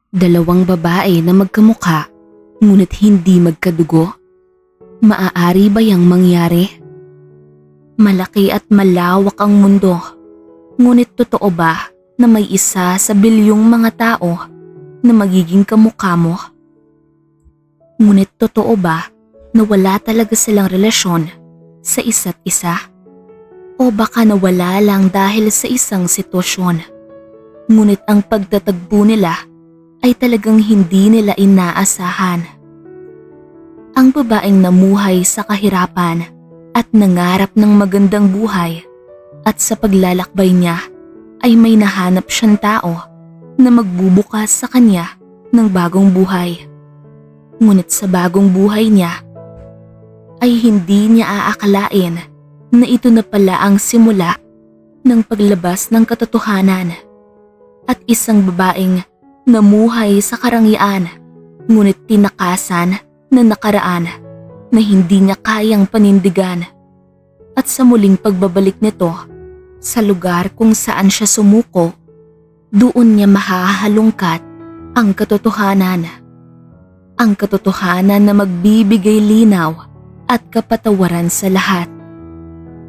Dalawang babae na magkamukha ngunit hindi magkadugo? Maaari ba yang mangyari? Malaki at malawak ang mundo, ngunit totoo ba na may isa sa bilyong mga tao na magiging kamukha mo? Ngunit totoo ba na wala talaga silang relasyon sa isa't isa? O baka nawala lang dahil sa isang sitwasyon, ngunit ang pagtatagpo nila ay talagang hindi nila inaasahan. Ang babaeng namuhay sa kahirapan at nangarap ng magandang buhay, at sa paglalakbay niya ay may nahanap siyang tao na magbubukas sa kanya ng bagong buhay. Ngunit sa bagong buhay niya ay hindi niya aakalain na ito na pala ang simula ng paglabas ng katotohanan, at isang babaeng namuhay sa karangyaan ngunit tinakasan na nakaraan na hindi niya kayang panindigan, at sa muling pagbabalik nito sa lugar kung saan siya sumuko, doon niya mahahalungkat ang katotohanan. Ang katotohanan na magbibigay linaw at kapatawaran sa lahat.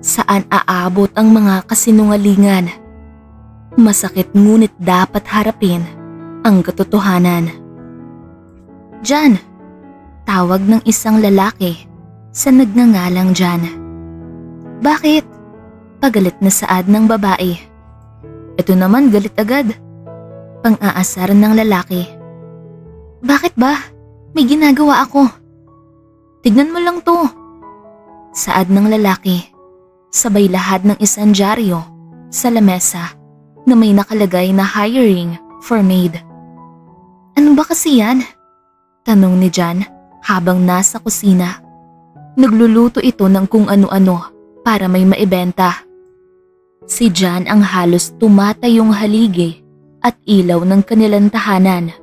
Saan aabot ang mga kasinungalingan? Masakit ngunit dapat harapin ang katotohanan. Jan, tawag ng isang lalaki sa nagngangalang Jan. Bakit? Pagalit na saad ng babae. Ito naman galit agad. Pang-aasar ng lalaki. Bakit ba? May ginagawa ako. Tignan mo lang to. Saad ng lalaki. Sabay lahad ng isang dyaryo sa lamesa na may nakalagay na hiring for maid. Ano ba kasi yan? Tanong ni Jan habang nasa kusina. Nagluluto ito ng kung ano-ano para may maibenta. Si Jan ang halos tumatayong haligi at ilaw ng kanilang tahanan.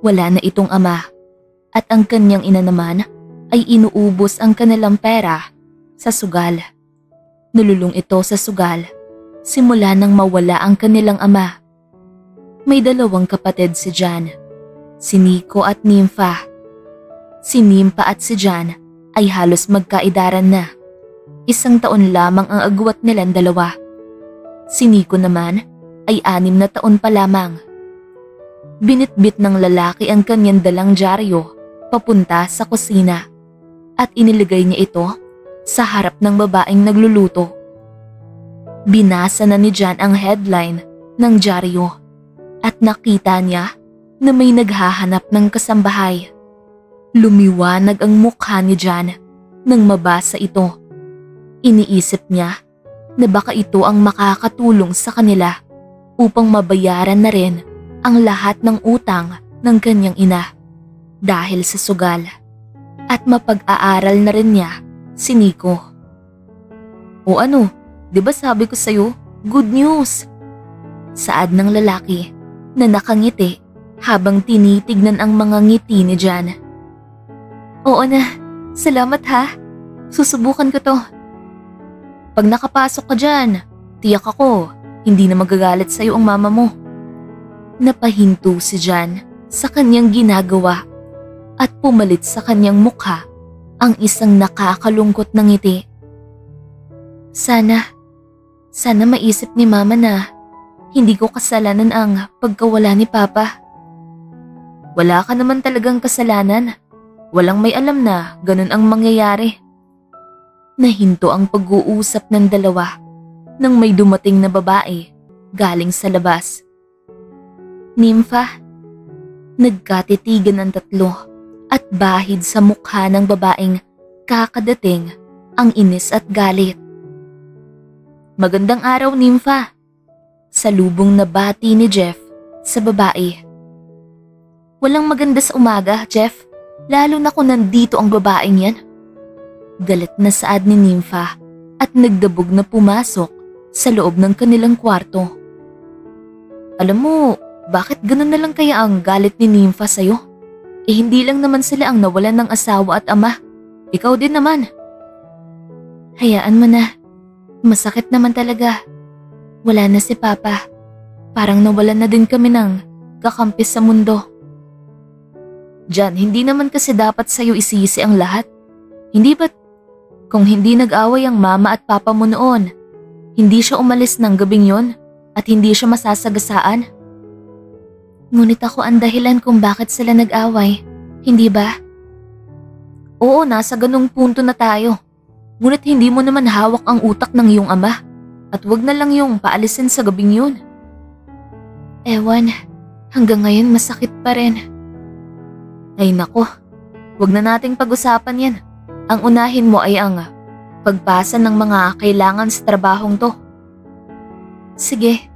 Wala na itong ama, at ang kanyang ina naman ay inuubos ang kanilang pera sa sugal. Nululong ito sa sugal simula nang mawala ang kanilang ama. May dalawang kapatid si Jan, si Nico at Nympha. Si Nympha at si Jan ay halos magkaedaran na. 1 taon lamang ang agwat nilang dalawa. Si Nico naman ay 6 na taon pa lamang. Binitbit ng lalaki ang kanyang dalang dyaryo papunta sa kusina at inilagay niya ito sa harap ng babaeng nagluluto. Binasa na ni Jan ang headline ng dyaryo at nakita niya na may naghahanap ng kasambahay. Lumiwanag ang mukha ni Jan nang mabasa ito. Iniisip niya na baka ito ang makakatulong sa kanila upang mabayaran na rin ang lahat ng utang ng kanyang ina dahil sa sugal, at mapag-aaral na rin niya si Nico. O ano, di ba sabi ko sa'yo, good news? Saad ng lalaki na nakangiti habang tinitignan ang mga ngiti ni Jan. Oo na, salamat ha. Susubukan ko to. Pag nakapasok ka dyan, tiyak ako, hindi na magagalit sa'yo ang mama mo. Napahinto si Jan sa kanyang ginagawa at pumalit sa kanyang mukha ang isang nakakalungkot na ngiti. Sana maisip ni mama na hindi ko kasalanan ang pagkawala ni papa. Wala ka naman talagang kasalanan. Walang may alam na ganun ang mangyayari. Nahinto ang pag-uusap ng dalawa nang may dumating na babae galing sa labas. Nympha, nagkatitigan ang tatlo at bahid sa mukha ng babaeng kakadating ang inis at galit. Magandang araw, Nympha. Salubong na bati ni Jeff sa babae. Walang maganda sa umaga, Jeff. Lalo na kung nandito ang babaeng yan. Galit na saad ni Nympha at nagdabog na pumasok sa loob ng kanilang kwarto. Alam mo, bakit ganun na lang kaya ang galit ni Nympha sa'yo? Hindi lang naman sila ang nawalan ng asawa at ama. Ikaw din naman. Hayaan mo na. Masakit naman talaga. Wala na si Papa. Parang nawalan na din kami ng kakampi sa mundo. Jan, hindi naman kasi dapat sa'yo isisi ang lahat. Hindi ba't kung hindi nag-away ang mama at papa mo noon, hindi siya umalis ng gabing yon at hindi siya masasagasaan? Ngunit ako ang dahilan kung bakit sila nag-away, hindi ba? Oo, nasa ganung punto na tayo. Ngunit hindi mo naman hawak ang utak ng iyong ama at wag na lang yung paalisin sa gabing yun. Ewan, hanggang ngayon masakit pa rin. Ay nako, wag na nating pag-usapan yan. Ang unahin mo ay ang pagpasa ng mga kailangan sa trabahong to. Sige.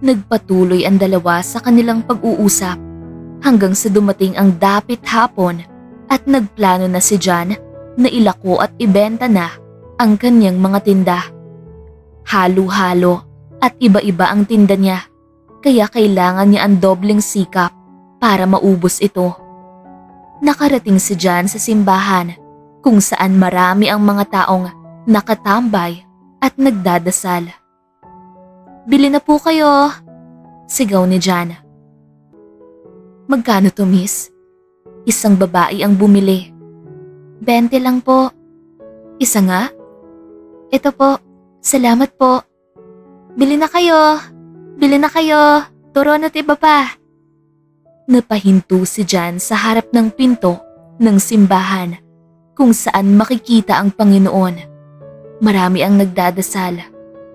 Nagpatuloy ang dalawa sa kanilang pag-uusap hanggang sa dumating ang dapit hapon at nagplano na si Jan na ilako at ibenta na ang kanyang mga tinda. Halo-halo at iba-iba ang tinda niya, kaya kailangan niya ang dobleng sikap para maubos ito. Nakarating si Jan sa simbahan kung saan marami ang mga taong nakatambay at nagdadasal. Bili na po kayo, sigaw ni Jan. Magkano to, miss? Isang babae ang bumili. 20 lang po. Isa nga? Ito po, salamat po. Bili na kayo, bili na kayo, turon at iba pa. Napahinto si Jan sa harap ng pinto ng simbahan kung saan makikita ang Panginoon. Marami ang nagdadasal.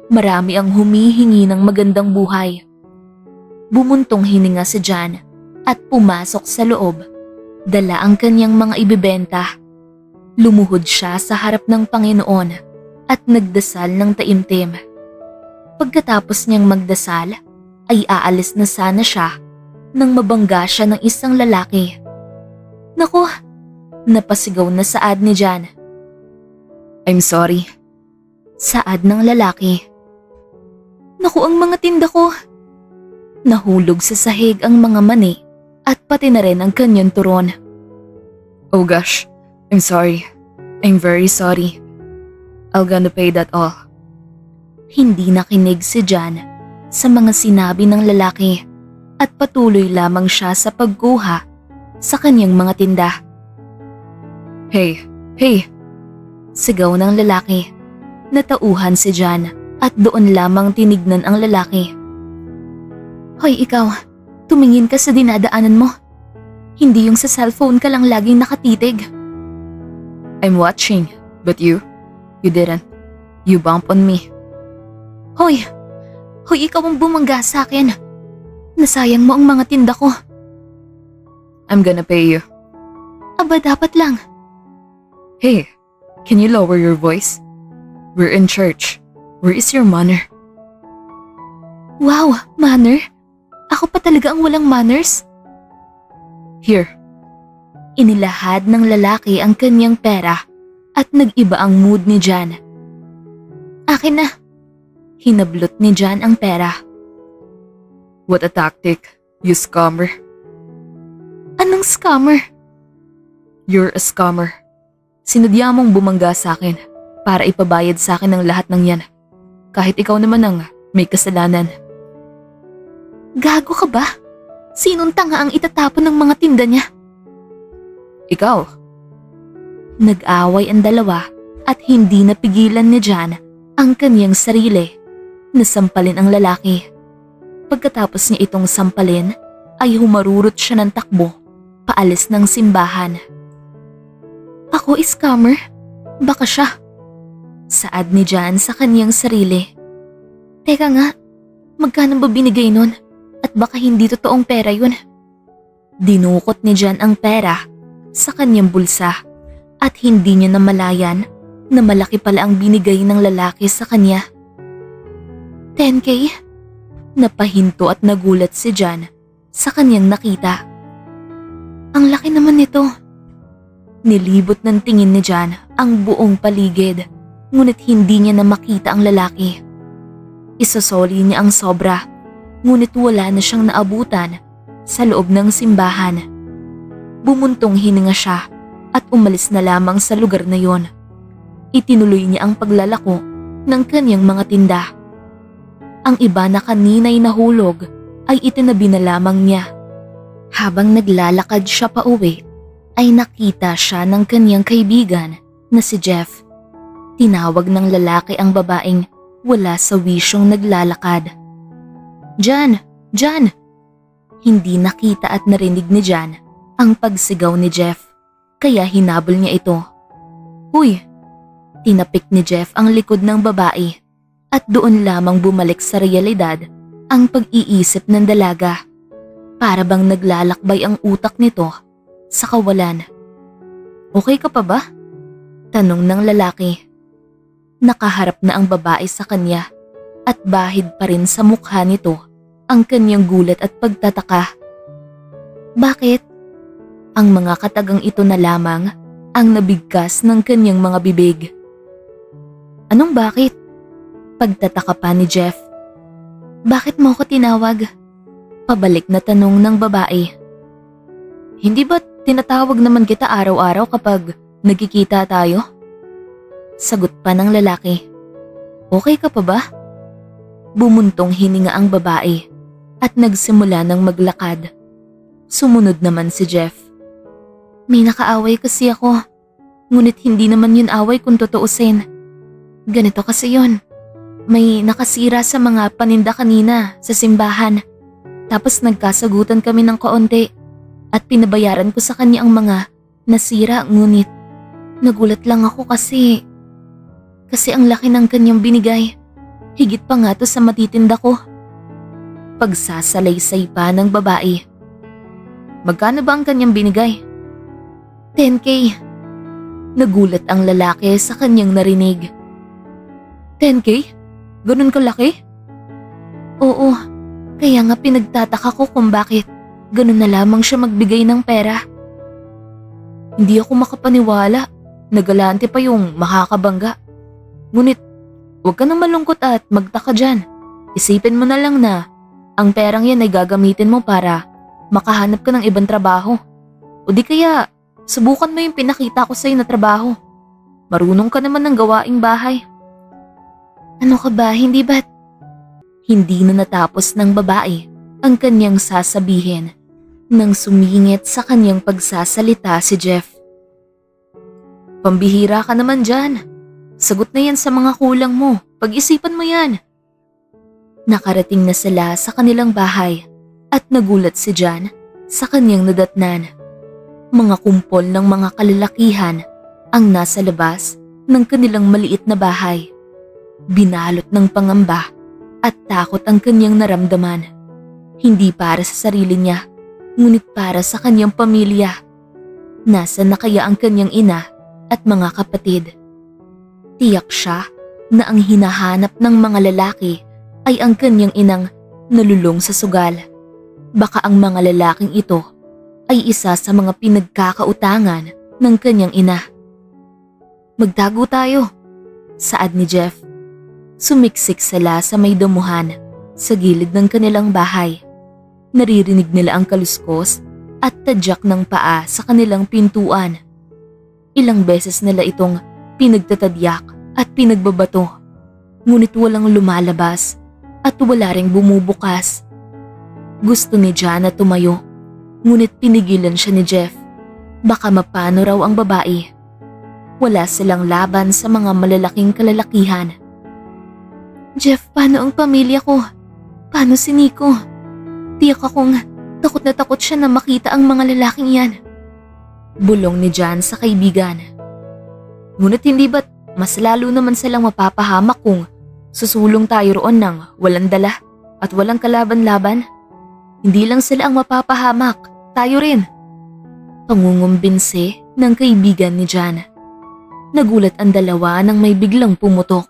Marami ang humihingi ng magandang buhay. Bumuntong hininga si Jan at pumasok sa loob. Dala ang kanyang mga ibibenta. Lumuhod siya sa harap ng Panginoon at nagdasal ng taimtim. Pagkatapos niyang magdasal, ay aalis na sana siya nang mabangga siya ng isang lalaki. Naku, napasigaw na saad ni Jan. I'm sorry. Saad ng lalaki. Naku, ang mga tinda ko. Nahulog sa sahig ang mga mani at pati na rin ang kanyang turon. Oh gosh, I'm sorry. I'm very sorry. I'll gonna pay that all. Hindi nakinig si Jan sa mga sinabi ng lalaki at patuloy lamang siya sa pagkuha sa kanyang mga tinda. Hey, hey! Sigaw ng lalaki. Natauhan si Jan at doon lamang tinignan ang lalaki. Hoy ikaw, tumingin ka sa dinadaanan mo. Hindi yung sa cellphone ka lang laging nakatitig. I'm watching, but you didn't. You bumped on me. Hoy, ikaw ang bumangga sa akin. Nasayang mo ang mga tinda ko. I'm gonna pay you. Aba, dapat lang. Hey, can you lower your voice? We're in church. Where is your manner? Wow, manner? Ako pa talaga ang walang manners? Here. Inilahad ng lalaki ang kanyang pera at nag-iba ang mood ni Jan. Akin na. Hinablot ni Jan ang pera. What a tactic, you scammer. Anong scammer? You're a scammer. Sinadya mong bumangga sa akin para ipabayad sa akin ang lahat ng yan. Kahit ikaw naman ang may kasalanan. Gago ka ba? Sinong tanga ang itatapon ng mga tinda niya? Ikaw. Nag-away ang dalawa at hindi napigilan ni Jan ang kanyang sarili na sampalin ang lalaki. Pagkatapos niya itong sampalin ay humarurot siya ng takbo paalis ng simbahan. Ako scammer? Baka siya. Saad ni Jan sa kanyang sarili. Teka nga, magkano ba binigay nun? At baka hindi totoong pera yun. Dinukot ni Jan ang pera sa kanyang bulsa at hindi niya namalayan na malaki pala ang binigay ng lalaki sa kanya. 10K? Napahinto at nagulat si Jan sa kanyang nakita. Ang laki naman nito. Nilibot ng tingin ni Jan ang buong paligid, ngunit hindi niya na makita ang lalaki. Isosoli niya ang sobra, ngunit wala na siyang naabutan sa loob ng simbahan. Bumuntong hininga siya at umalis na lamang sa lugar na yon. Itinuloy niya ang paglalako ng kanyang mga tinda. Ang iba na kanina'y nahulog ay itinabi na lamang niya. Habang naglalakad siya pa uwi, ay nakita siya ng kanyang kaibigan na si Jeff. Tinawag ng lalaki ang babaeng wala sa wisyong naglalakad. "Jan! Jan!" Hindi nakita at narinig ni Jan ang pagsigaw ni Jeff, kaya hinabol niya ito. "Uy!" Tinapik ni Jeff ang likod ng babae at doon lamang bumalik sa realidad ang pag-iisip ng dalaga. Para bang naglalakbay ang utak nito sa kawalan. "Okay ka pa ba?" Tanong ng lalaki. Nakaharap na ang babae sa kanya at bahid pa rin sa mukha nito ang kanyang gulat at pagtataka. "Bakit?" Ang mga katagang ito na lamang ang nabigkas ng kanyang mga bibig. "Anong bakit?" Pagtataka pa ni Jeff. "Bakit mo ko tinawag?" Pabalik na tanong ng babae. "Hindi ba tinatawag naman kita araw-araw kapag nagkikita tayo?" Sagot pa ng lalaki. "Okay ka pa ba?" Bumuntong hininga ang babae at nagsimula ng maglakad. Sumunod naman si Jeff. "May nakaaway kasi ako, ngunit hindi naman yun away kung tutuusin. Ganito kasi yun. May nakasira sa mga paninda kanina sa simbahan. Tapos nagkasagutan kami ng kaunti at pinabayaran ko sa kanya ang mga nasira, ngunit nagulat lang ako kasi ang laki ng kanyang binigay. Higit pa nga to sa matitinda ko." Pagsasalaysay pa ng babae. "Magkano ba ang kanyang binigay?" 10K. Nagulat ang lalaki sa kanyang narinig. 10K? Ganun kalaki? "Oo. Kaya nga pinagtataka ko kung bakit ganun na lamang siya magbigay ng pera." Hindi ako makapaniwala. Nagalante pa yung makakabangga. Ngunit huwag ka nang malungkot at magtaka dyan. Isipin mo na lang na ang perang yan ay gagamitin mo para makahanap ka ng ibang trabaho. O di kaya subukan mo yung pinakita ko sa'yo na trabaho. Marunong ka naman ng gawaing bahay. "Ano ka ba? Hindi ba't?" Hindi na natapos ng babae ang kanyang sasabihin nang sumingit sa kanyang pagsasalita si Jeff. "Pambihira ka naman dyan. Sagot na yan sa mga kulang mo. Pag-isipan mo yan." Nakarating na sila sa kanilang bahay at nagulat si Jan sa kanyang nadatnan. Mga kumpol ng mga kalalakihan ang nasa labas ng kanilang maliit na bahay. Binalot ng pangamba at takot ang kanyang naramdaman. Hindi para sa sarili niya, ngunit para sa kanyang pamilya. Nasaan na kaya ang kanyang ina at mga kapatid? Tiyak siya na ang hinahanap ng mga lalaki ay ang kanyang inang nalulong sa sugal. Baka ang mga lalaking ito ay isa sa mga pinagkakautangan ng kanyang ina. "Magtago tayo," saad ni Jeff. Sumiksik sila sa may damuhan sa gilid ng kanilang bahay. Naririnig nila ang kaluskos at tadyak ng paa sa kanilang pintuan. Ilang beses nila itong pinagtatadyak at pinagbabato, ngunit walang lumalabas at wala ring bumubukas. Gusto ni Jan na tumayo, ngunit pinigilan siya ni Jeff. Baka mapano raw ang babae. Wala silang laban sa mga malalaking kalalakihan. "Jeff, paano ang pamilya ko? Paano si Nico? Tiyak akong takot na takot siya na makita ang mga lalaking yan." Bulong ni Jan sa kaibigan. "Ngunit hindi ba't mas lalo naman silang mapapahamak kung susulong tayo roon ng walang dala at walang kalaban-laban? Hindi lang sila ang mapapahamak, tayo rin." Pangungumbinsi ng kaibigan ni Jan. Nagulat ang dalawa nang may biglang pumutok.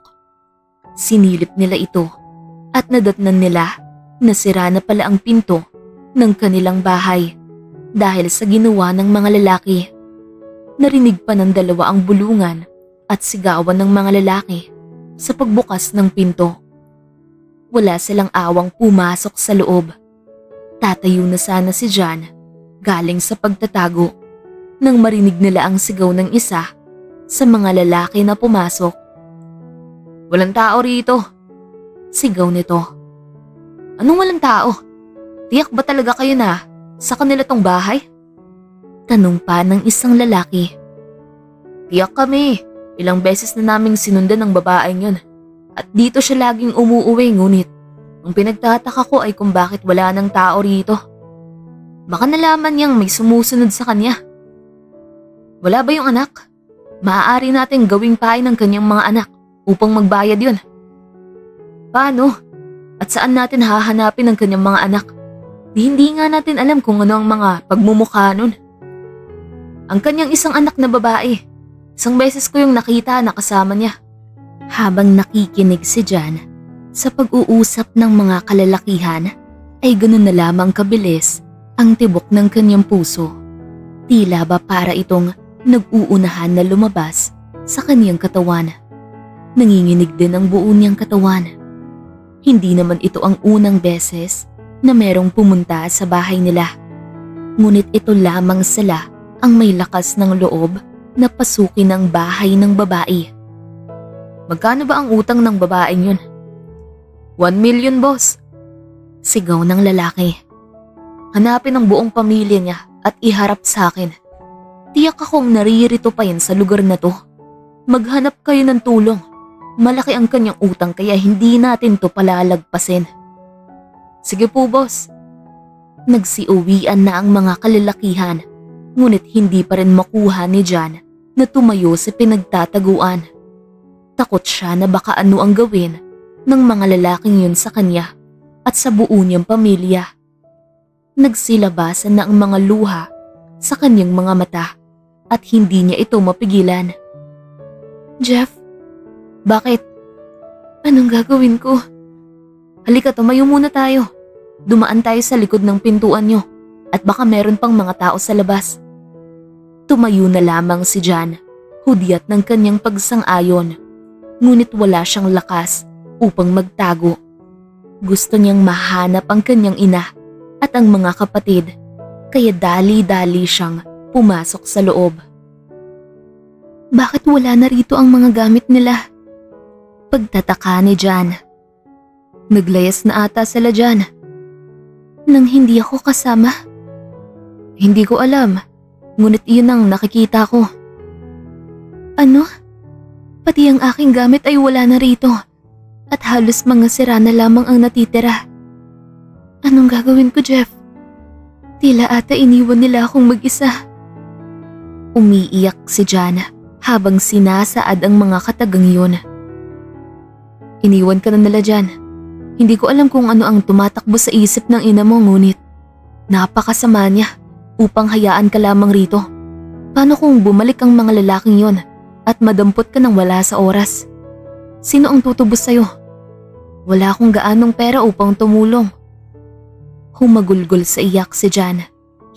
Sinilip nila ito at nadatnan nila na sira na pala ang pinto ng kanilang bahay dahil sa ginawa ng mga lalaki. Narinig pa ng dalawa ang bulungan at sigawan ng mga lalaki sa pagbukas ng pinto. Wala silang awang pumasok sa loob. Tatayo na sana si Jan galing sa pagtatago nang marinig nila ang sigaw ng isa sa mga lalaki na pumasok. "Walang tao rito," sigaw nito. "Anong walang tao? Tiyak ba talaga kayo na Sa kanila tong bahay? Tanong pa ng isang lalaki. Tiyak kami, ilang beses na naming sinundan ng babaeng yun. At dito siya laging umuuwi ngunit ang pinagtataka ko ay kung bakit wala ng tao rito. Baka nalaman niyang may sumusunod sa kanya. Wala ba yung anak? Maaari natin gawing pahay ng kanyang mga anak upang magbayad yun. Paano? At saan natin hahanapin ang kanyang mga anak? Hindi nga natin alam kung ano ang mga pagmumukha nun. Ang kanyang isang anak na babae, isang beses ko yung nakita na kasama niya. Habang nakikinig si Jan sa pag-uusap ng mga kalalakihan, ay ganun na lamang kabilis ang tibok ng kanyang puso. Tila ba para itong nag-uunahan na lumabas sa kanyang katawan. Nanginginig din ang buo niyang katawan. Hindi naman ito ang unang beses na merong pumunta sa bahay nila. Ngunit ito lamang sila ang may lakas ng loob na pasukin ang bahay ng babae. Magkano ba ang utang ng babaeng yun? 1 million, boss. Sigaw ng lalaki. Hanapin ang buong pamilya niya at iharap sa akin. Tiyak akong naririto pa yan sa lugar na to. Maghanap kayo ng tulong. Malaki ang kanyang utang kaya hindi natin to palalagpasin. Sige po, boss. Nagsiuwian na ang mga kalalakihan, ngunit hindi pa rin makuha ni Jan na tumayo sa pinagtataguan. Takot siya na baka ano ang gawin ng mga lalaking yun sa kanya at sa buo niyang pamilya. Nagsilabasan na ang mga luha sa kanyang mga mata at hindi niya ito mapigilan. Jeff, bakit? Anong gagawin ko? Halika, tumayo muna tayo. Dumaan tayo sa likod ng pintuan niyo at baka meron pang mga tao sa labas. Tumayo na lamang si Jan, hudyat ng kanyang pagsang-ayon. Ngunit wala siyang lakas upang magtago. Gusto niyang mahanap ang kanyang ina at ang mga kapatid, kaya dali-dali siyang pumasok sa loob. Bakit wala na rito ang mga gamit nila? Pagtataka ni Jan. Naglayas na ata sila dyan. Nang hindi ako kasama? Hindi ko alam, ngunit iyon ang nakikita ko. Ano? Pati ang aking gamit ay wala na rito at halos mga sira na lamang ang natitira. Anong gagawin ko, Jeff? Tila ata iniwan nila akong mag-isa. Umiiyak si Jan habang sinasaad ang mga katagang yun. Iniwan ka na nila dyan. Hindi ko alam kung ano ang tumatakbo sa isip ng ina mo, ngunit napakasama niya upang hayaan ka lamang rito. Paano kung bumalik ang mga lalaking yon at madampot ka nang wala sa oras? Sino ang tutubos sa'yo? Wala akong gaanong pera upang tumulong. Humagulgol sa iyak si Jan.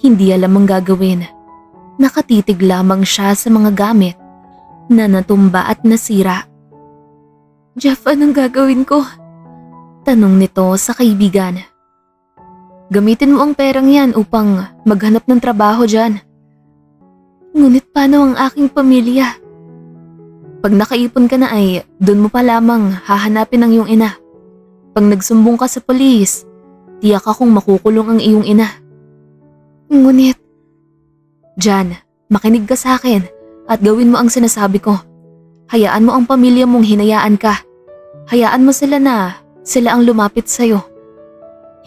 Hindi alam ang gagawin. Nakatitig lamang siya sa mga gamit na natumba at nasira. Jeff, anong gagawin ko? Tanong nito sa kaibigan. Gamitin mo ang perang yan upang maghanap ng trabaho dyan. Ngunit paano ang aking pamilya? Pag nakaipon ka na ay doon mo pa lamang hahanapin ang iyong ina. Pag nagsumbong ka sa polis, tiyak akong makukulong ang iyong ina. Ngunit, Jan, makinig ka sa akin at gawin mo ang sinasabi ko. Hayaan mo ang pamilya mong hinayaan ka. Hayaan mo sila na sila ang lumapit sa'yo.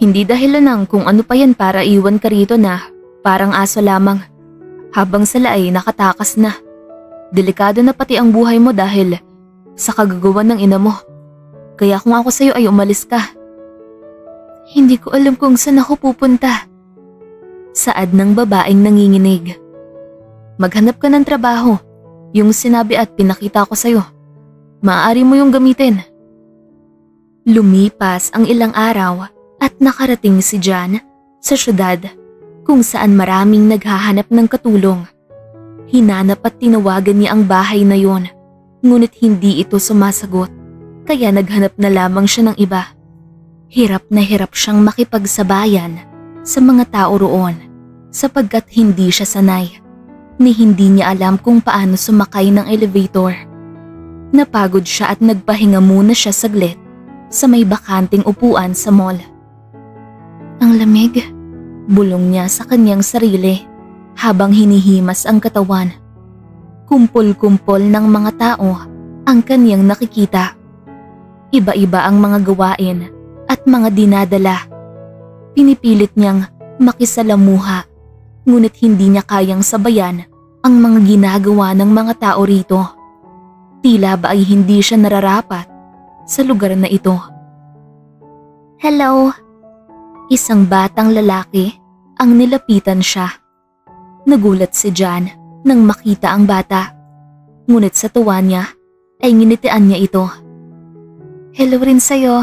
Hindi dahilan ng kung ano pa yan para iwan ka rito na parang aso lamang habang sila ay nakatakas na. Delikado na pati ang buhay mo dahil sa kagagawan ng ina mo. Kaya kung ako sa'yo ay umalis ka. Hindi ko alam kung saan ako pupunta. Saad ng babaeng nanginginig. Maghanap ka ng trabaho. Yung sinabi at pinakita ko sa'yo. Maaari mo yung gamitin. Lumipas ang ilang araw at nakarating si Jan sa syudad kung saan maraming naghahanap ng katulong. Hinanap at tinawagan niya ang bahay na yon, ngunit hindi ito sumasagot, kaya naghanap na lamang siya ng iba. Hirap na hirap siyang makipagsabayan sa mga tao roon sapagkat hindi siya sanay, ni hindi niya alam kung paano sumakay ng elevator. Napagod siya at nagpahinga muna siya saglit sa may bakanting upuan sa mall. Ang lamig. Bulong niya sa kanyang sarili habang hinihimas ang katawan. Kumpol-kumpol ng mga tao ang kanyang nakikita. Iba-iba ang mga gawain at mga dinadala. Pinipilit niyang makisalamuha, ngunit hindi niya kayang sabayan ang mga ginagawa ng mga tao rito. Tila ba ay hindi siya nararapat sa lugar na ito. Hello? Isang batang lalaki ang nilapitan siya. Nagulat si John nang makita ang bata, ngunit sa tuwa niya ay nginitian niya ito. Hello rin sa'yo.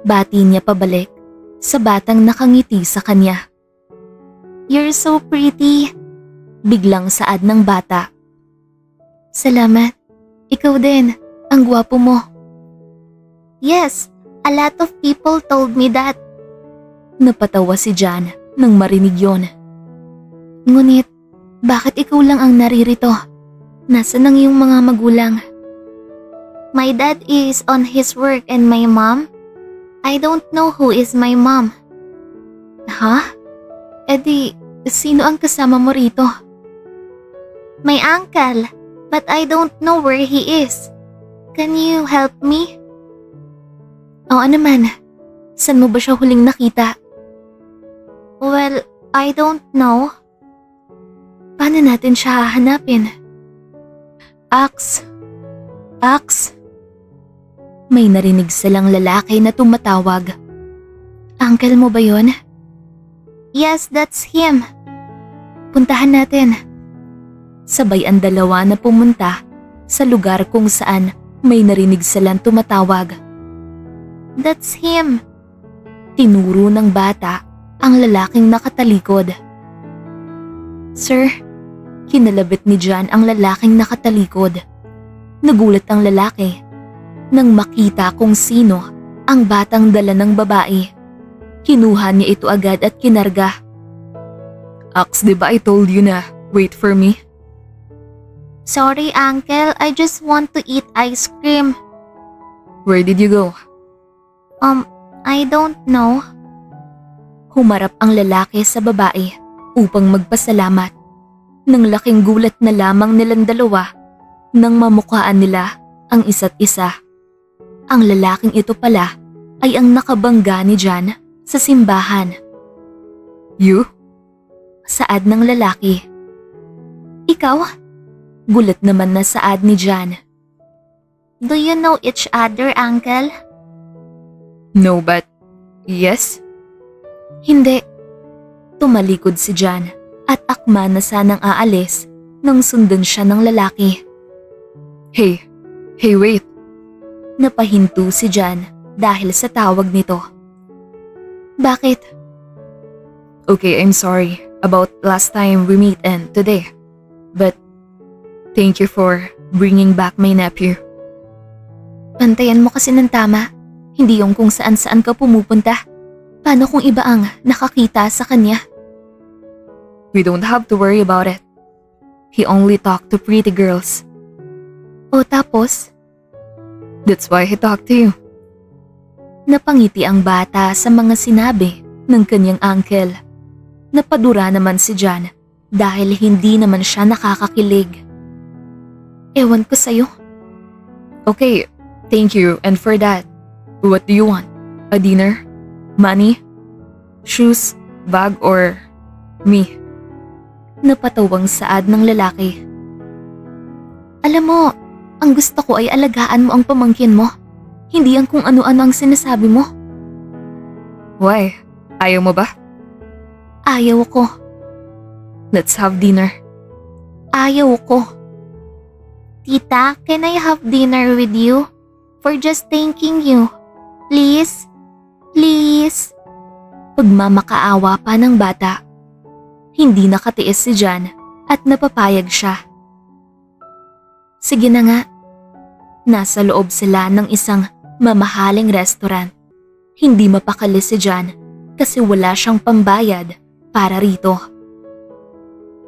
Bati niya pabalik sa batang nakangiti sa kanya. You're so pretty. Biglang saad ng bata. Salamat. Ikaw din. Ang gwapo mo. Yes, a lot of people told me that. Napatawa si John nang marinig yon. Ngunit, bakit ikaw lang ang naririto? Nasaan ang iyong mga magulang? My dad is on his work and my mom? I don't know who is my mom. Ha? Edi, sino ang kasama mo rito? My uncle, but I don't know where he is. Can you help me? Oo naman. Saan mo ba siya huling nakita? Well, I don't know. Paano natin siya hahanapin? Ax. May narinig silang lalaki na tumatawag. Uncle mo ba yon? Yes, that's him. Puntahan natin. Sabay ang dalawa na pumunta sa lugar kung saan may narinig silang tumatawag. That's him. Tinuro ng bata ang lalaking nakatalikod. Sir, kinalabit ni John ang lalaking nakatalikod. Nagulat ang lalaki nang makita kung sino ang batang dala ng babae. Kinuha niya ito agad at kinarga. Ax, diba I told you na wait for me? Sorry uncle, I just want to eat ice cream. Where did you go? I don't know. Humarap ang lalaki sa babae upang magpasalamat. Nang laking gulat na lamang nilang dalawa nang mamukhaan nila ang isa't isa. Ang lalaking ito pala ay ang nakabangga ni John sa simbahan. You? Saad ng lalaki. Ikaw? Gulat naman na saad ni John. Do you know each other, uncle? No, but yes? Hindi. Tumalikod si John at akma na sanang aalis nang sundan siya ng lalaki. Hey, wait. Napahinto si John dahil sa tawag nito. Bakit? Okay, I'm sorry about last time we meet and today. But thank you for bringing back my nephew. Pantayan mo kasi ng tama. Hindi yung kung saan-saan ka pumupunta. Paano kung iba ang nakakita sa kanya? We don't have to worry about it. He only talked to pretty girls. O tapos? That's why he talked to you. Napangiti ang bata sa mga sinabi ng kanyang uncle. Napadura naman si John dahil hindi naman siya nakakakilig. Ewan ko sa'yo. Okay, thank you, and for that, what do you want? A dinner? Money? Shoes? Bag? Or me? Napatawang saad ng lalaki. Alam mo, ang gusto ko ay alagaan mo ang pamangkin mo. Hindi ang kung ano-ano ang sinasabi mo. Why? Ayaw mo ba? Ayaw ko. Let's have dinner. Ayaw ko. Tita, can I have dinner with you? For just thanking you. Please? Please? Pagmamakaawa pa ng bata. Hindi nakatiis si John at napapayag siya. Sige na nga. Nasa loob sila ng isang mamahaling restaurant. Hindi mapakali si John kasi wala siyang pambayad para rito.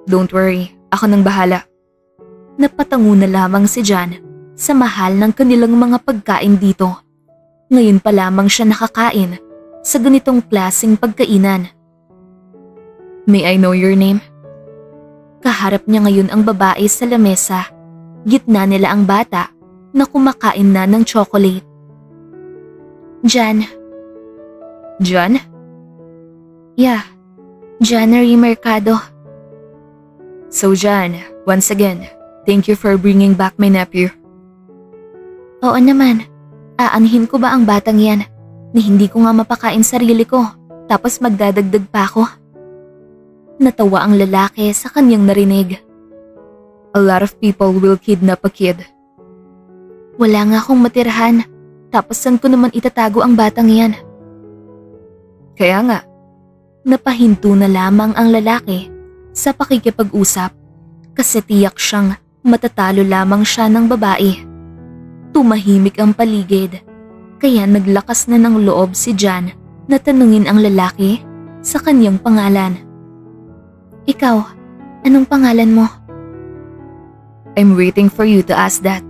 Don't worry, ako nang bahala. Napatango na lamang si John sa mahal ng kanilang mga pagkain dito. Ngayon pa lamang siya nakakain sa ganitong klaseng pagkainan. May I know your name? Kaharap niya ngayon ang babae sa lamesa. Gitna nila ang bata na kumakain na ng chocolate. Jan. Jan? Yeah, January Mercado. So Jan, once again, thank you for bringing back my nephew. Oo naman, aanhin ko ba ang batang yan na hindi ko nga mapakain sarili ko tapos magdadagdag pa ako? Natawa ang lalaki sa kanyang narinig. A lot of people will kidnap a kid. Wala nga akong matirahan, tapos saan ko naman itatago ang batang yan? Kaya nga, napahinto na lamang ang lalaki sa pakikipag-usap kasi tiyak siyang matatalo lamang siya ng babae. Tumahimik ang paligid, kaya naglakas na ng loob si Jan na tanungin ang lalaki sa kanyang pangalan. Ikaw, anong pangalan mo? I'm waiting for you to ask that.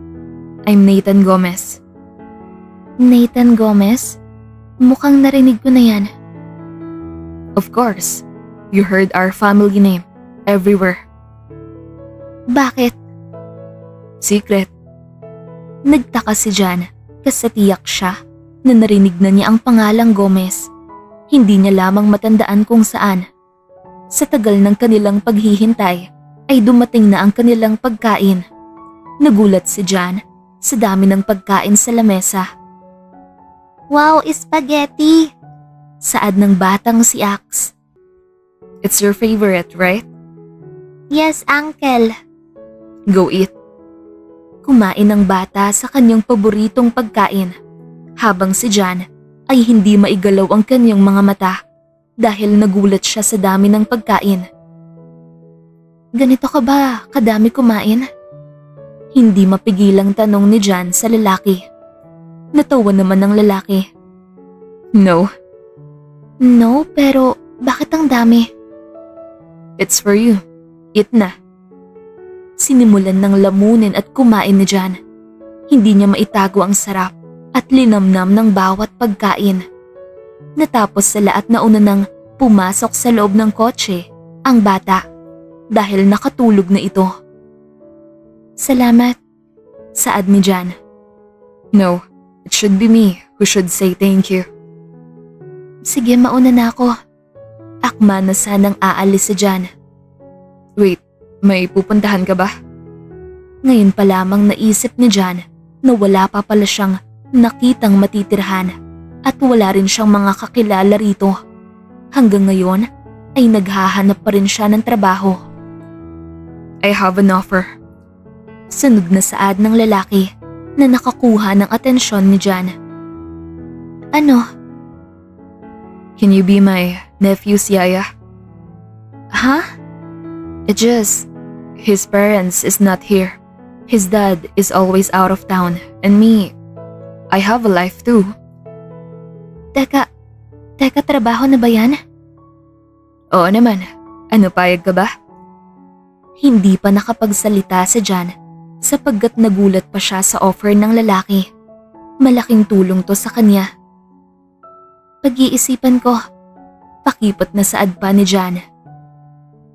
I'm Nathan Gomez. Nathan Gomez? Mukhang narinig ko na yan. Of course, you heard our family name everywhere. Bakit? Secret. Nagtaka si Jan kasi tiyak siya na narinig na niya ang pangalang Gomez. Hindi niya lamang matandaan kung saan. Sa tagal ng kanilang paghihintay ay dumating na ang kanilang pagkain. Nagulat si Jan sa dami ng pagkain sa lamesa. Wow, spaghetti! Saad ng batang si Ax. It's your favorite, right? Yes, Uncle. Go eat. Kumain ang bata sa kanyang paboritong pagkain, habang si Jan ay hindi maigalaw ang kanyang mga mata dahil nagulat siya sa dami ng pagkain. Ganito ka ba kadami kumain? Hindi mapigilang tanong ni Jan sa lalaki. Natawa naman ng lalaki. No. No, pero bakit ang dami? It's for you. Eat na. Sinimulan ng lamunin at kumain ni Jan. Hindi niya maitago ang sarap at linamnam ng bawat pagkain. Natapos sila at nauna nang pumasok sa loob ng kotse ang bata dahil nakatulog na ito. Salamat, saad ni Jan. No, it should be me who should say thank you. Sige, mauna na ako. Akma na sanang aalis si Jan. Wait, may pupuntahan ka ba? Ngayon pa lamang naisip ni Jan na wala pa pala siyang nakitang matitirhan at wala rin siyang mga kakilala rito. Hanggang ngayon ay naghahanap pa rin siya ng trabaho. I have an offer. Sunod na saad ng lalaki na nakakuha ng atensyon ni Jan. Ano? Can you be my nephew's yaya? Huh? It just, his parents is not here. His dad is always out of town and me, I have a life too. Teka, trabaho na ba yan? Oo naman. Ano, payag ka ba? Hindi pa nakapagsalita si Jan sapagkat nagulat pa siya sa offer ng lalaki. Malaking tulong to sa kanya. Pag-iisipan ko, pakipot na saad pa ni Jan.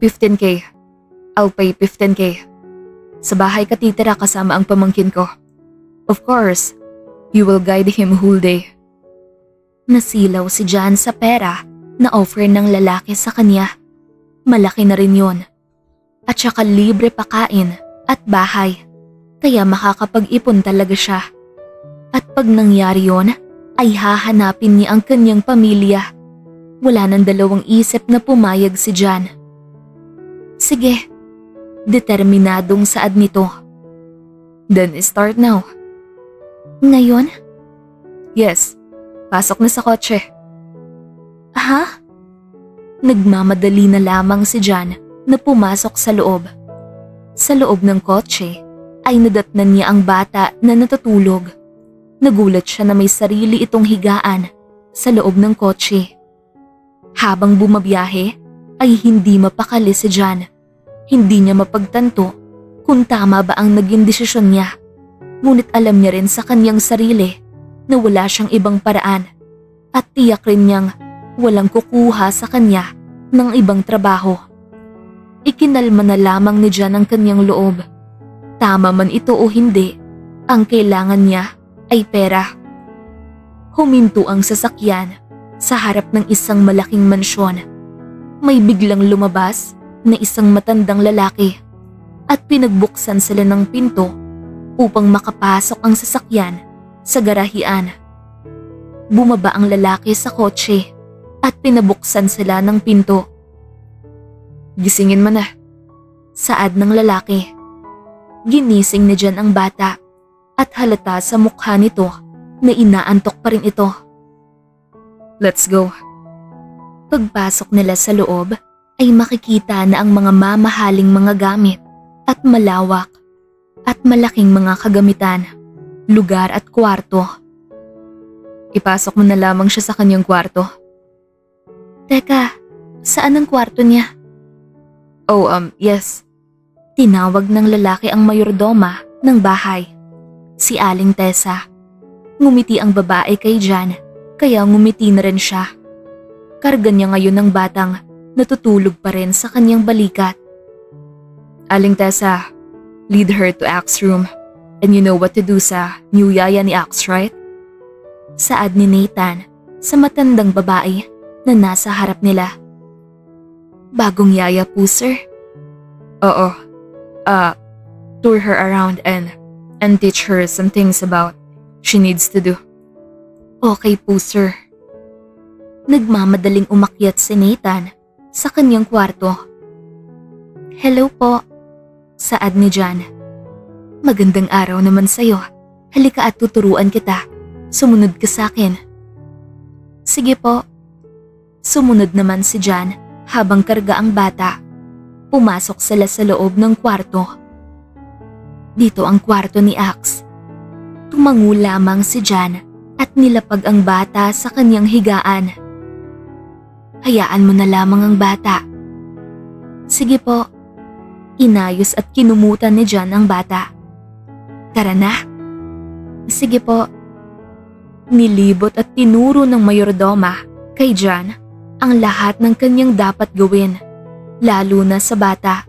15K. I'll pay 15K. Sa bahay ka titira kasama ang pamangkin ko. Of course, you will guide him whole day. Nasilaw si Jan sa pera na offer ng lalaki sa kanya. Malaki na rin yon. At saka libre pakain at bahay. Kaya makakapag-ipon talaga siya. At pag nangyari yon, ay hahanapin niya ang kanyang pamilya. Wala nang dalawang isip na pumayag si Jan. Sige, determinadong saad nito. Then start now. Ngayon? Yes, pasok na sa kotse. Ha? Nagmamadali na lamang si Jan na pumasok sa loob. Sa loob ng kotse ay nadatnan niya ang bata na natutulog. Nagulat siya na may sarili itong higaan sa loob ng kotse. Habang bumabiyahe ay hindi mapakali si Jan. Hindi niya mapagtanto kung tama ba ang naging desisyon niya. Ngunit alam niya rin sa kanyang sarili na wala siyang ibang paraan at tiyak rin niyang walang kukuha sa kanya ng ibang trabaho. Ikinalma na lamang ni Jan ang kanyang loob. Tama man ito o hindi, ang kailangan niya ay pera. Huminto ang sasakyan sa harap ng isang malaking mansyon. May biglang lumabas na isang matandang lalaki at pinagbuksan sila ng pinto upang makapasok ang sasakyan sa garahian. Bumaba ang lalaki sa kotse at pinabuksan sila ng pinto. "Gisingin mo na," saad ng lalaki. Ginising ni Jan ang bata at halata sa mukha nito na inaantok pa rin ito. "Let's go." Pagpasok nila sa loob ay makikita na ang mga mamahaling mga gamit at malawak at malaking mga kagamitan, lugar at kwarto. "Ipasok mo na lamang siya sa kanyang kwarto." "Teka, saan ang kwarto niya?" "Oh, yes." Tinawag ng lalaki ang mayordoma ng bahay, si Aling Tessa. Ngumiti ang babae kay Jan, kaya ngumiti na rin siya. Karga niya ngayon ng batang natutulog pa rin sa kanyang balikat. "Aling Tessa, lead her to Ax's room. And you know what to do sa new yaya ni Ax, right?" Saad ni Nathan sa matandang babae na nasa harap nila. "Bagong yaya po, sir?" "Oo. Tour her around and teach her some things about she needs to do." "Okay po, sir." Nagmamadaling umakyat si Nathan sa kanyang kwarto. "Hello po," saad ni Jan. "Magandang araw naman sa'yo. Halika at tuturuan kita. Sumunod ka sa akin." "Sige po." Sumunod naman si Jan habang karga ang bata. Pumasok sila sa loob ng kwarto. Dito ang kwarto ni Ax. Tumango lamang si Jan at nilapag ang bata sa kanyang higaan. "Hayaan mo na lamang ang bata." "Sige po." Inayos at kinumutan ni Jan ang bata. "Tara na." "Sige po." Nilibot at tinuro ng mayordoma kay Jan ang lahat ng kanyang dapat gawin, lalo na sa bata.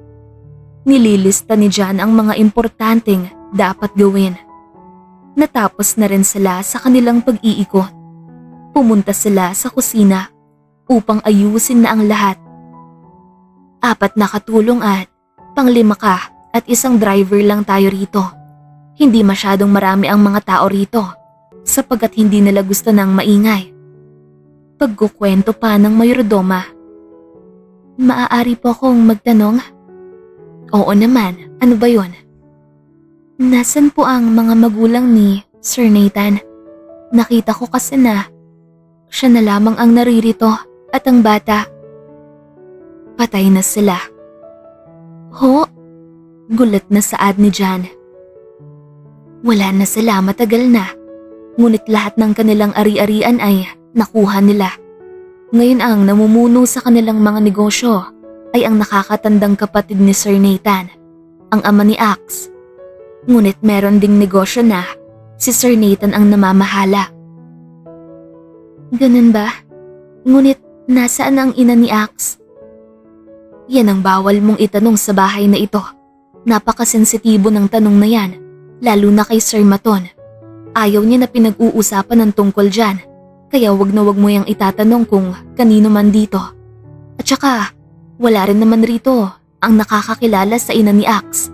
Nililista ni Jan ang mga importanteng dapat gawin. Natapos na rin sila sa kanilang pag-iikot. Pumunta sila sa kusina upang ayusin na ang lahat. 4 na katulong at pang-5 ka at isang driver lang tayo rito. Hindi masyadong marami ang mga tao rito sapagkat hindi nila gusto ng maingay. Pagkukwento pa ng mayordoma. "Maaari po akong magtanong?" "Oo naman, ano ba yon?" "Nasaan po ang mga magulang ni Sir Nathan? Nakita ko kasi na siya na lamang ang naririto at ang bata." "Patay na sila." "Ho?" Gulat na saad ni Jan. "Wala na sila matagal na, ngunit lahat ng kanilang ari-arian ay nakuha nila. Ngayon ang namumuno sa kanilang mga negosyo ay ang nakakatandang kapatid ni Sir Nathan, ang ama ni Ax. Ngunit meron ding negosyo na si Sir Nathan ang namamahala." "Ganun ba? Ngunit nasaan ang ina ni Ax?" "Yan ang bawal mong itanong sa bahay na ito. Napakasensitibo ng tanong na yan, lalo na kay Sir Maton. Ayaw niya na pinag-uusapan ng tungkol dyan, kaya wag na wag mo yang itatanong kung kanino man dito. At saka, wala rin naman rito ang nakakakilala sa ina ni Ax.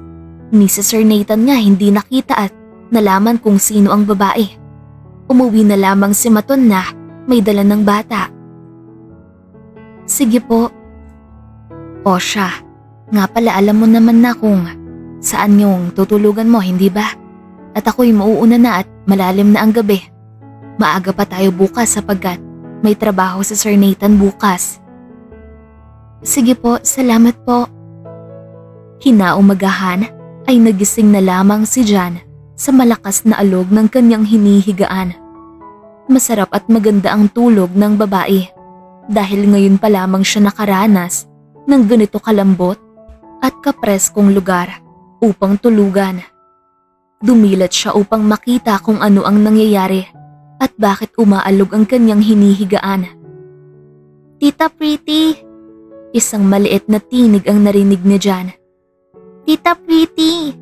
Ni si Sir Nathan nga hindi nakita at nalaman kung sino ang babae. Umuwi na lamang si Maton na may dala ng bata." "Sige po." "O siya, nga pala alam mo naman na kung saan yung tutulugan mo, hindi ba? At ako'y mauuna na at malalim na ang gabi. Maaga pa tayo bukas sapagkat may trabaho si Sir Nathan bukas." "Sige po, salamat po." Kinaumagahan ay nagising na lamang si Jan sa malakas na alog ng kanyang hinihigaan. Masarap at maganda ang tulog ng babae dahil ngayon pa lamang siya nakaranas ng ganito kalambot at kapreskong lugar upang tulugan. Dumilat siya upang makita kung ano ang nangyayari at bakit umaalog ang kanyang hinihigaan. "Tita Pretty!" Isang maliit na tinig ang narinig ni Jan. Tita Pretty!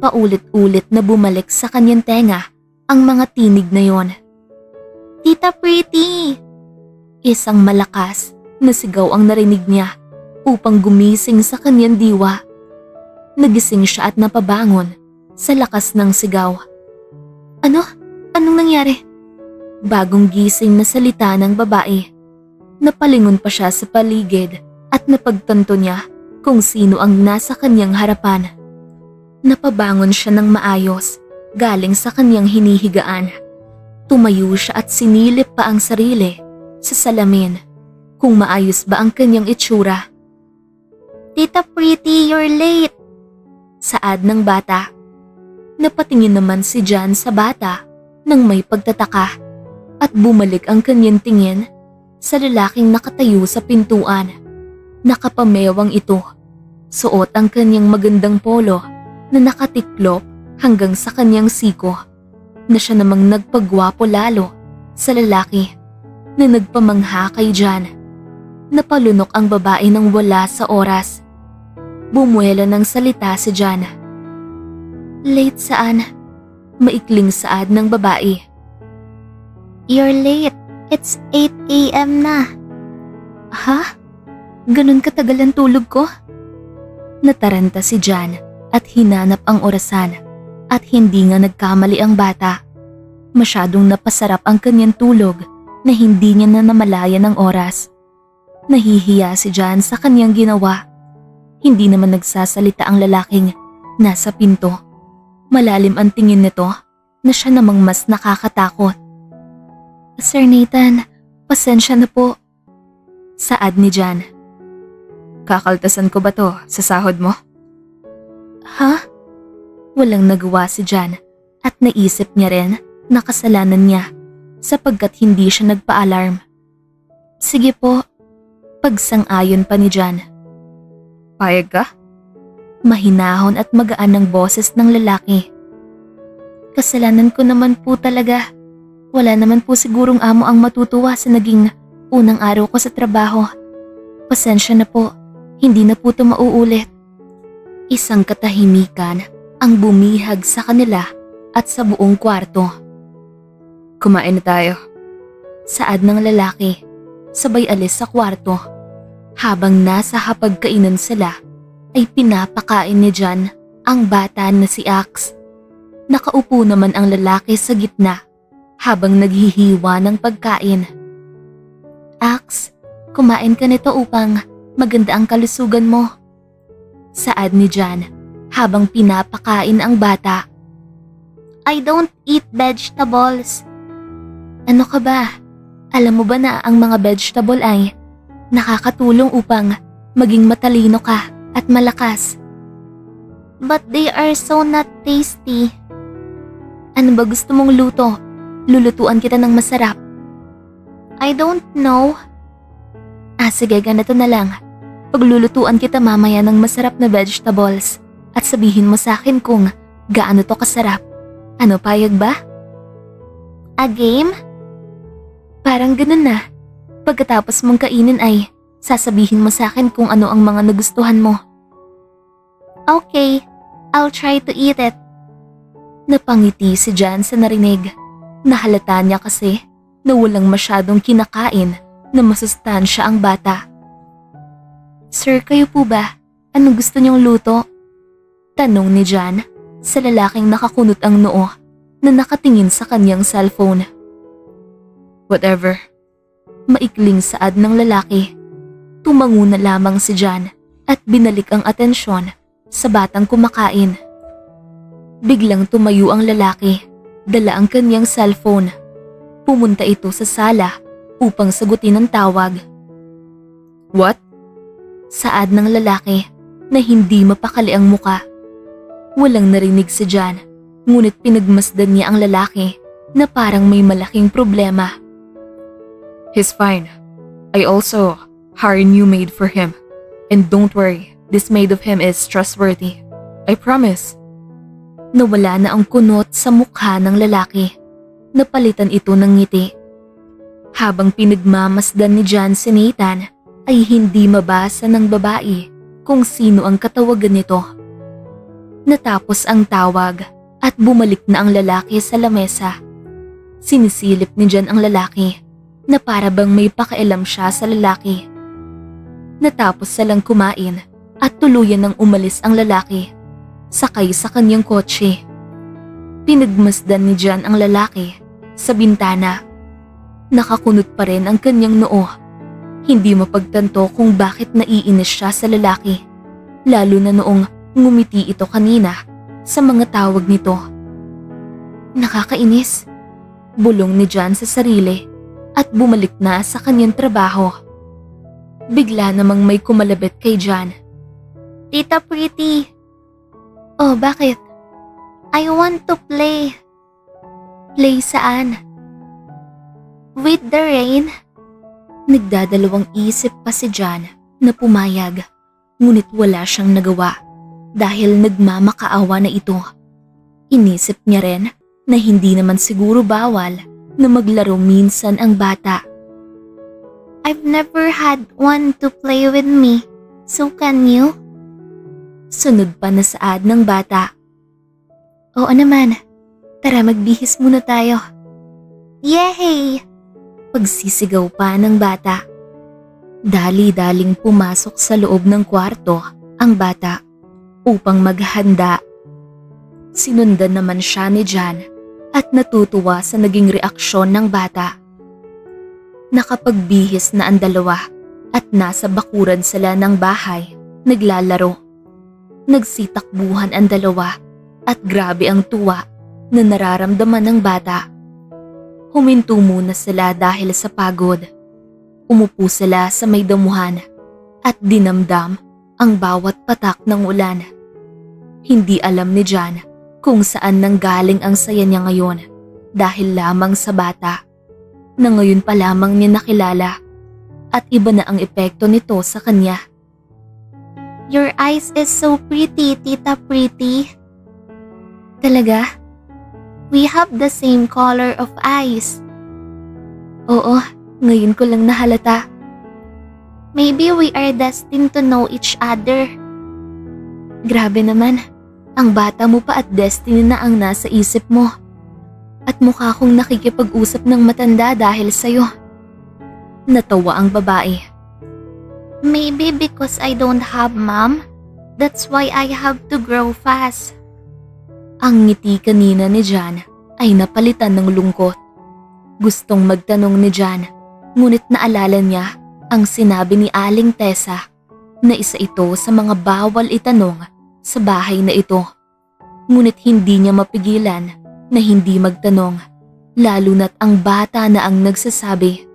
Paulit-ulit na bumalik sa kanyang tenga ang mga tinig na yon. Tita Pretty! Isang malakas na sigaw ang narinig niya upang gumising sa kanyang diwa. Nagising siya at napabangon sa lakas ng sigaw. Ano? Anong nangyari? Bagong gising na salita ng babae. Napalingon pa siya sa paligid at napagtanto niya kung sino ang nasa kanyang harapan. Napabangon siya ng maayos galing sa kanyang hinihigaan. Tumayo siya at sinilip pa ang sarili sa salamin kung maayos ba ang kanyang itsura. Tita Pretty, you're late! Saad ng bata. Napatingin naman si Jan sa bata nang may pagtataka at bumalik ang kanyang tingin sa lalaking nakatayo sa pintuan. Nakapamewang ito. Suot ang kanyang magandang polo na nakatiklop hanggang sa kanyang siko, na siya namang nagpagwapo lalo sa lalaki na nagpamangha kay Jan. Napalunok ang babae nang wala sa oras. Bumuelo ng salita si Jan. Late saan? Maikling saad ng babae. You're late. It's 8 a.m. na. Ha? Ganun katagal ang tulog ko? Nataranta si Jan at hinanap ang orasan at hindi nga nagkamali ang bata. Masyadong napasarap ang kanyang tulog na hindi niya na namalayan ang oras. Nahihiya si Jan sa kanyang ginawa. Hindi naman nagsasalita ang lalaking nasa pinto. Malalim ang tingin nito na siya namang mas nakakatakot. Sir Nathan, pasensya na po. Saad ni Jan. Kakaltasan ko ba to sa sahod mo? Ha? Walang nagawa si Jan at naisip niya rin na kasalanan niya sapagkat hindi siya nagpa-alarm. Sige po, pagsang-ayon pa ni Jan. Payag ka? Mahinahon at magaan ng boses ng lalaki. Kasalanan ko naman po talaga. Wala naman po sigurong amo ang matutuwa sa naging unang araw ko sa trabaho. Pasensya na po, hindi na po ito mauulit. Isang katahimikan ang bumihag sa kanila at sa buong kwarto. Kumain na tayo. Saad ng lalaki, sabay alis sa kwarto. Habang nasa hapagkainan sila, ay pinapakain ni Jan ang bata na si Ax. Nakaupo naman ang lalaki sa gitna habang naghihiwa ng pagkain. Ax, kumain ka nito upang maganda ang kalusugan mo. Saad ni Jan habang pinapakain ang bata. I don't eat vegetables. Ano ka ba? Alam mo ba na ang mga vegetable ay nakakatulong upang maging matalino ka at malakas? But they are so not tasty. Ano ba gusto mong luto? Lulutuan kita ng masarap. I don't know. Sige, ganito na lang. Paglulutuan kita mamaya ng masarap na vegetables at sabihin mo sa akin kung gaano to kasarap. Ano, payag ba? A game? Parang ganun na. Pagkatapos mong kainin ay sasabihin mo sa akin kung ano ang mga nagustuhan mo. Okay, I'll try to eat it. Napangiti si Jan sa narinig. Nahalata niya kasi na walang masyadong kinakain na masustansya ang bata. Sir, kayo po ba? Anong gusto niyong luto? Tanong ni Jan sa lalaking nakakunot ang noo na nakatingin sa kanyang cellphone. Whatever. Maikling saad ng lalaki. Tumango na lamang si Jan at binalik ang atensyon sa batang kumakain. Biglang tumayo ang lalaki, dala ang kanyang cellphone. Pumunta ito sa sala upang sagutin ang tawag. What? Saad ng lalaki na hindi mapakali ang muka. Walang narinig si Jan, ngunit pinagmasdan niya ang lalaki na parang may malaking problema. He's fine. I also hire a new maid for him. And don't worry, this maid of him is trustworthy. I promise. Nawala na ang kunot sa mukha ng lalaki. Napalitan ito ng ngiti. Habang pinagmamasdan ni Jan si Nathan, ay hindi mabasa ng babae kung sino ang katawagan nito. Natapos ang tawag at bumalik na ang lalaki sa lamesa. Sinisilip ni Jan ang lalaki na para bang may pakialam siya sa lalaki. Natapos silang kumain at tuluyan nang umalis ang lalaki, sakay sa kanyang kotse. Pinagmasdan ni Jan ang lalaki sa bintana. Nakakunot pa rin ang kanyang noo. Hindi mapagtanto kung bakit naiinis siya sa lalaki, lalo na noong ngumiti ito kanina sa mga tawag nito. Nakakainis, bulong ni Jan sa sarili at bumalik na sa kanyang trabaho. Bigla namang may kumalabit kay Jan. Tita Pretty. Oh, bakit? I want to play. Play saan? With the rain? Nagdadalawang isip pa si Jan na pumayag, ngunit wala siyang nagawa dahil nagmamakaawa na ito. Inisip niya rin na hindi naman siguro bawal na maglaro minsan ang bata. I've never had one to play with me, so can you? Sunod pa na saad ng bata. Oo naman, tara magbihis muna tayo. Yay! Pagsisigaw pa ng bata. Dali-daling pumasok sa loob ng kwarto ang bata upang maghanda. Sinundan naman siya ni Jan at natutuwa sa naging reaksyon ng bata. Nakapagbihis na ang dalawa at nasa bakuran sila ng bahay, naglalaro. Nagsitakbuhan ang dalawa at grabe ang tuwa na nararamdaman ng bata. Huminto muna sila dahil sa pagod. Umupo sila sa may damuhan at dinamdam ang bawat patak ng ulan. Hindi alam ni Jan kung saan nanggaling ang saya niya ngayon dahil lamang sa bata na ngayon pa lamang niya nakilala at iba na ang epekto nito sa kanya. Your eyes is so pretty, Tita Pretty. Talaga? We have the same color of eyes. Oo, ngayon ko lang nahalata. Maybe we are destined to know each other. Grabe naman, ang bata mo pa at destiny na ang nasa isip mo. At mukha kong nakikipag-usap ng matanda dahil sa'yo. Natawa ang babae. Maybe because I don't have mom, that's why I have to grow fast. Ang ngiti kanina ni Jan ay napalitan ng lungkot. Gustong magtanong ni Jan, ngunit naalala niya ang sinabi ni Aling Tessa na isa ito sa mga bawal itanong sa bahay na ito. Ngunit hindi niya mapigilan na hindi magtanong, lalo na't ang bata na ang nagsasabi.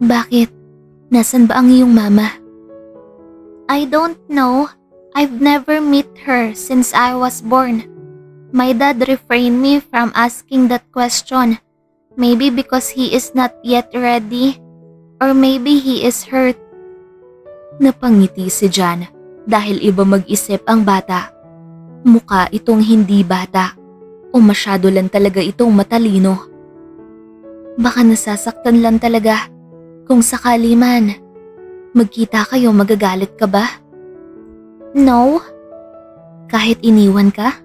Bakit? Nasaan ba ang iyong mama? I don't know. I've never met her since I was born. My dad refrained me from asking that question. Maybe because he is not yet ready, or maybe he is hurt. Napangiti si Jan dahil iba mag-isip ang bata. Mukha itong hindi bata o masyado lang talaga itong matalino. Baka nasasaktan lang talaga. Kung sakali man, magkita kayo, magagalit ka ba? No. Kahit iniwan ka?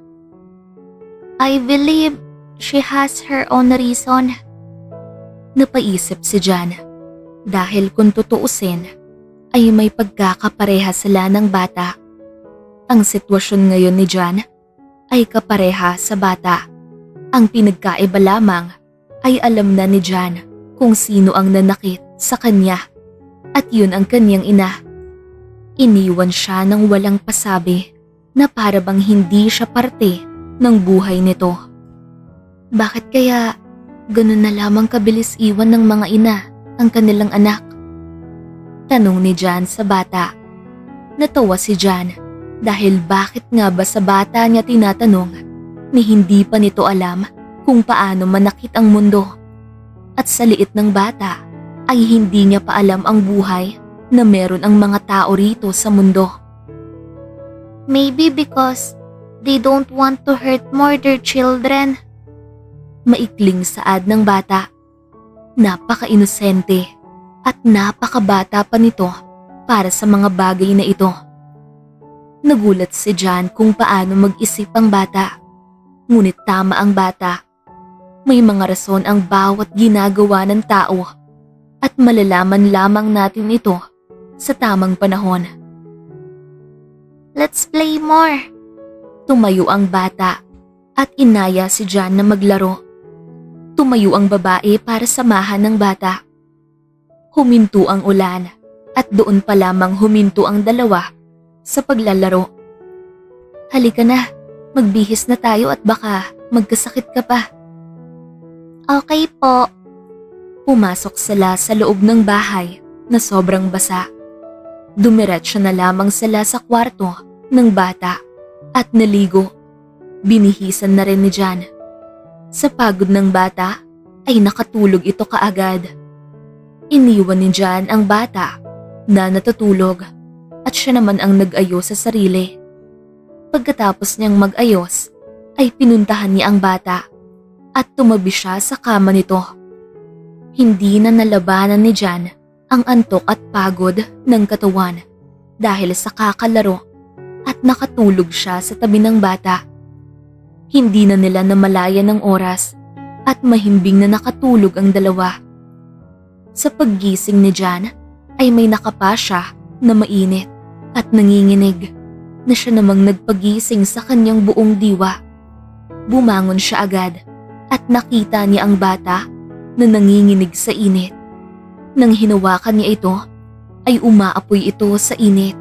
I believe she has her own reason. Napaisip si Jan dahil kung tutuusin ay may pagkakapareha sila ng bata. Ang sitwasyon ngayon ni Jan ay kapareha sa bata. Ang pinagkaiba lamang ay alam na ni Jan kung sino ang nanakit sa kanya at yun ang kanyang ina. Iniwan siya ng walang pasabi na para bang hindi siya parte ng buhay nito. Bakit kaya ganun na lamang kabilis iwan ng mga ina ang kanilang anak? Tanong ni Jan sa bata. Natawa si Jan dahil bakit nga ba sa bata niya tinatanong ni hindi pa nito alam kung paano manakit ang mundo. At sa liit ng bata ay hindi niya pa alam ang buhay na meron ang mga tao rito sa mundo. Maybe because they don't want to hurt more their children. Maikling saad ng bata. Napaka-inosente. at napakabata pa nito para sa mga bagay na ito. Nagulat si John kung paano mag-isip ang bata. Ngunit tama ang bata. May mga rason ang bawat ginagawa ng tao at malalaman lamang natin ito sa tamang panahon. Let's play more. Tumayo ang bata at inaya si John na maglaro. Tumayo ang babae para samahan ng bata. Huminto ang ulan at doon pa lamang huminto ang dalawa sa paglalaro. Halika na, magbihis na tayo at baka magkasakit ka pa. Okay po. Pumasok sila sa loob ng bahay na sobrang basa. Dumiretso na lamang sila sa kwarto ng bata at naligo. Binihisan na rin ni John. Sa pagod ng bata ay nakatulog ito kaagad. Iniwan ni John ang bata na natutulog at siya naman ang nag-ayos sa sarili. Pagkatapos niyang mag-ayos ay pinuntahan niya ang bata at tumabi siya sa kama nito. Hindi na nalabanan ni John ang antok at pagod ng katawan dahil sa kakalaro at nakatulog siya sa tabi ng bata. Hindi na nila namalayan ng oras at mahimbing na nakatulog ang dalawa. Sa paggising ni John ay may nakapa siya na mainit at nanginginig na siya namang nagpagising sa kanyang buong diwa. Bumangon siya agad at nakita niya ang bata na nanginginig sa init. Nang hinawakan niya ito ay umaapoy ito sa init.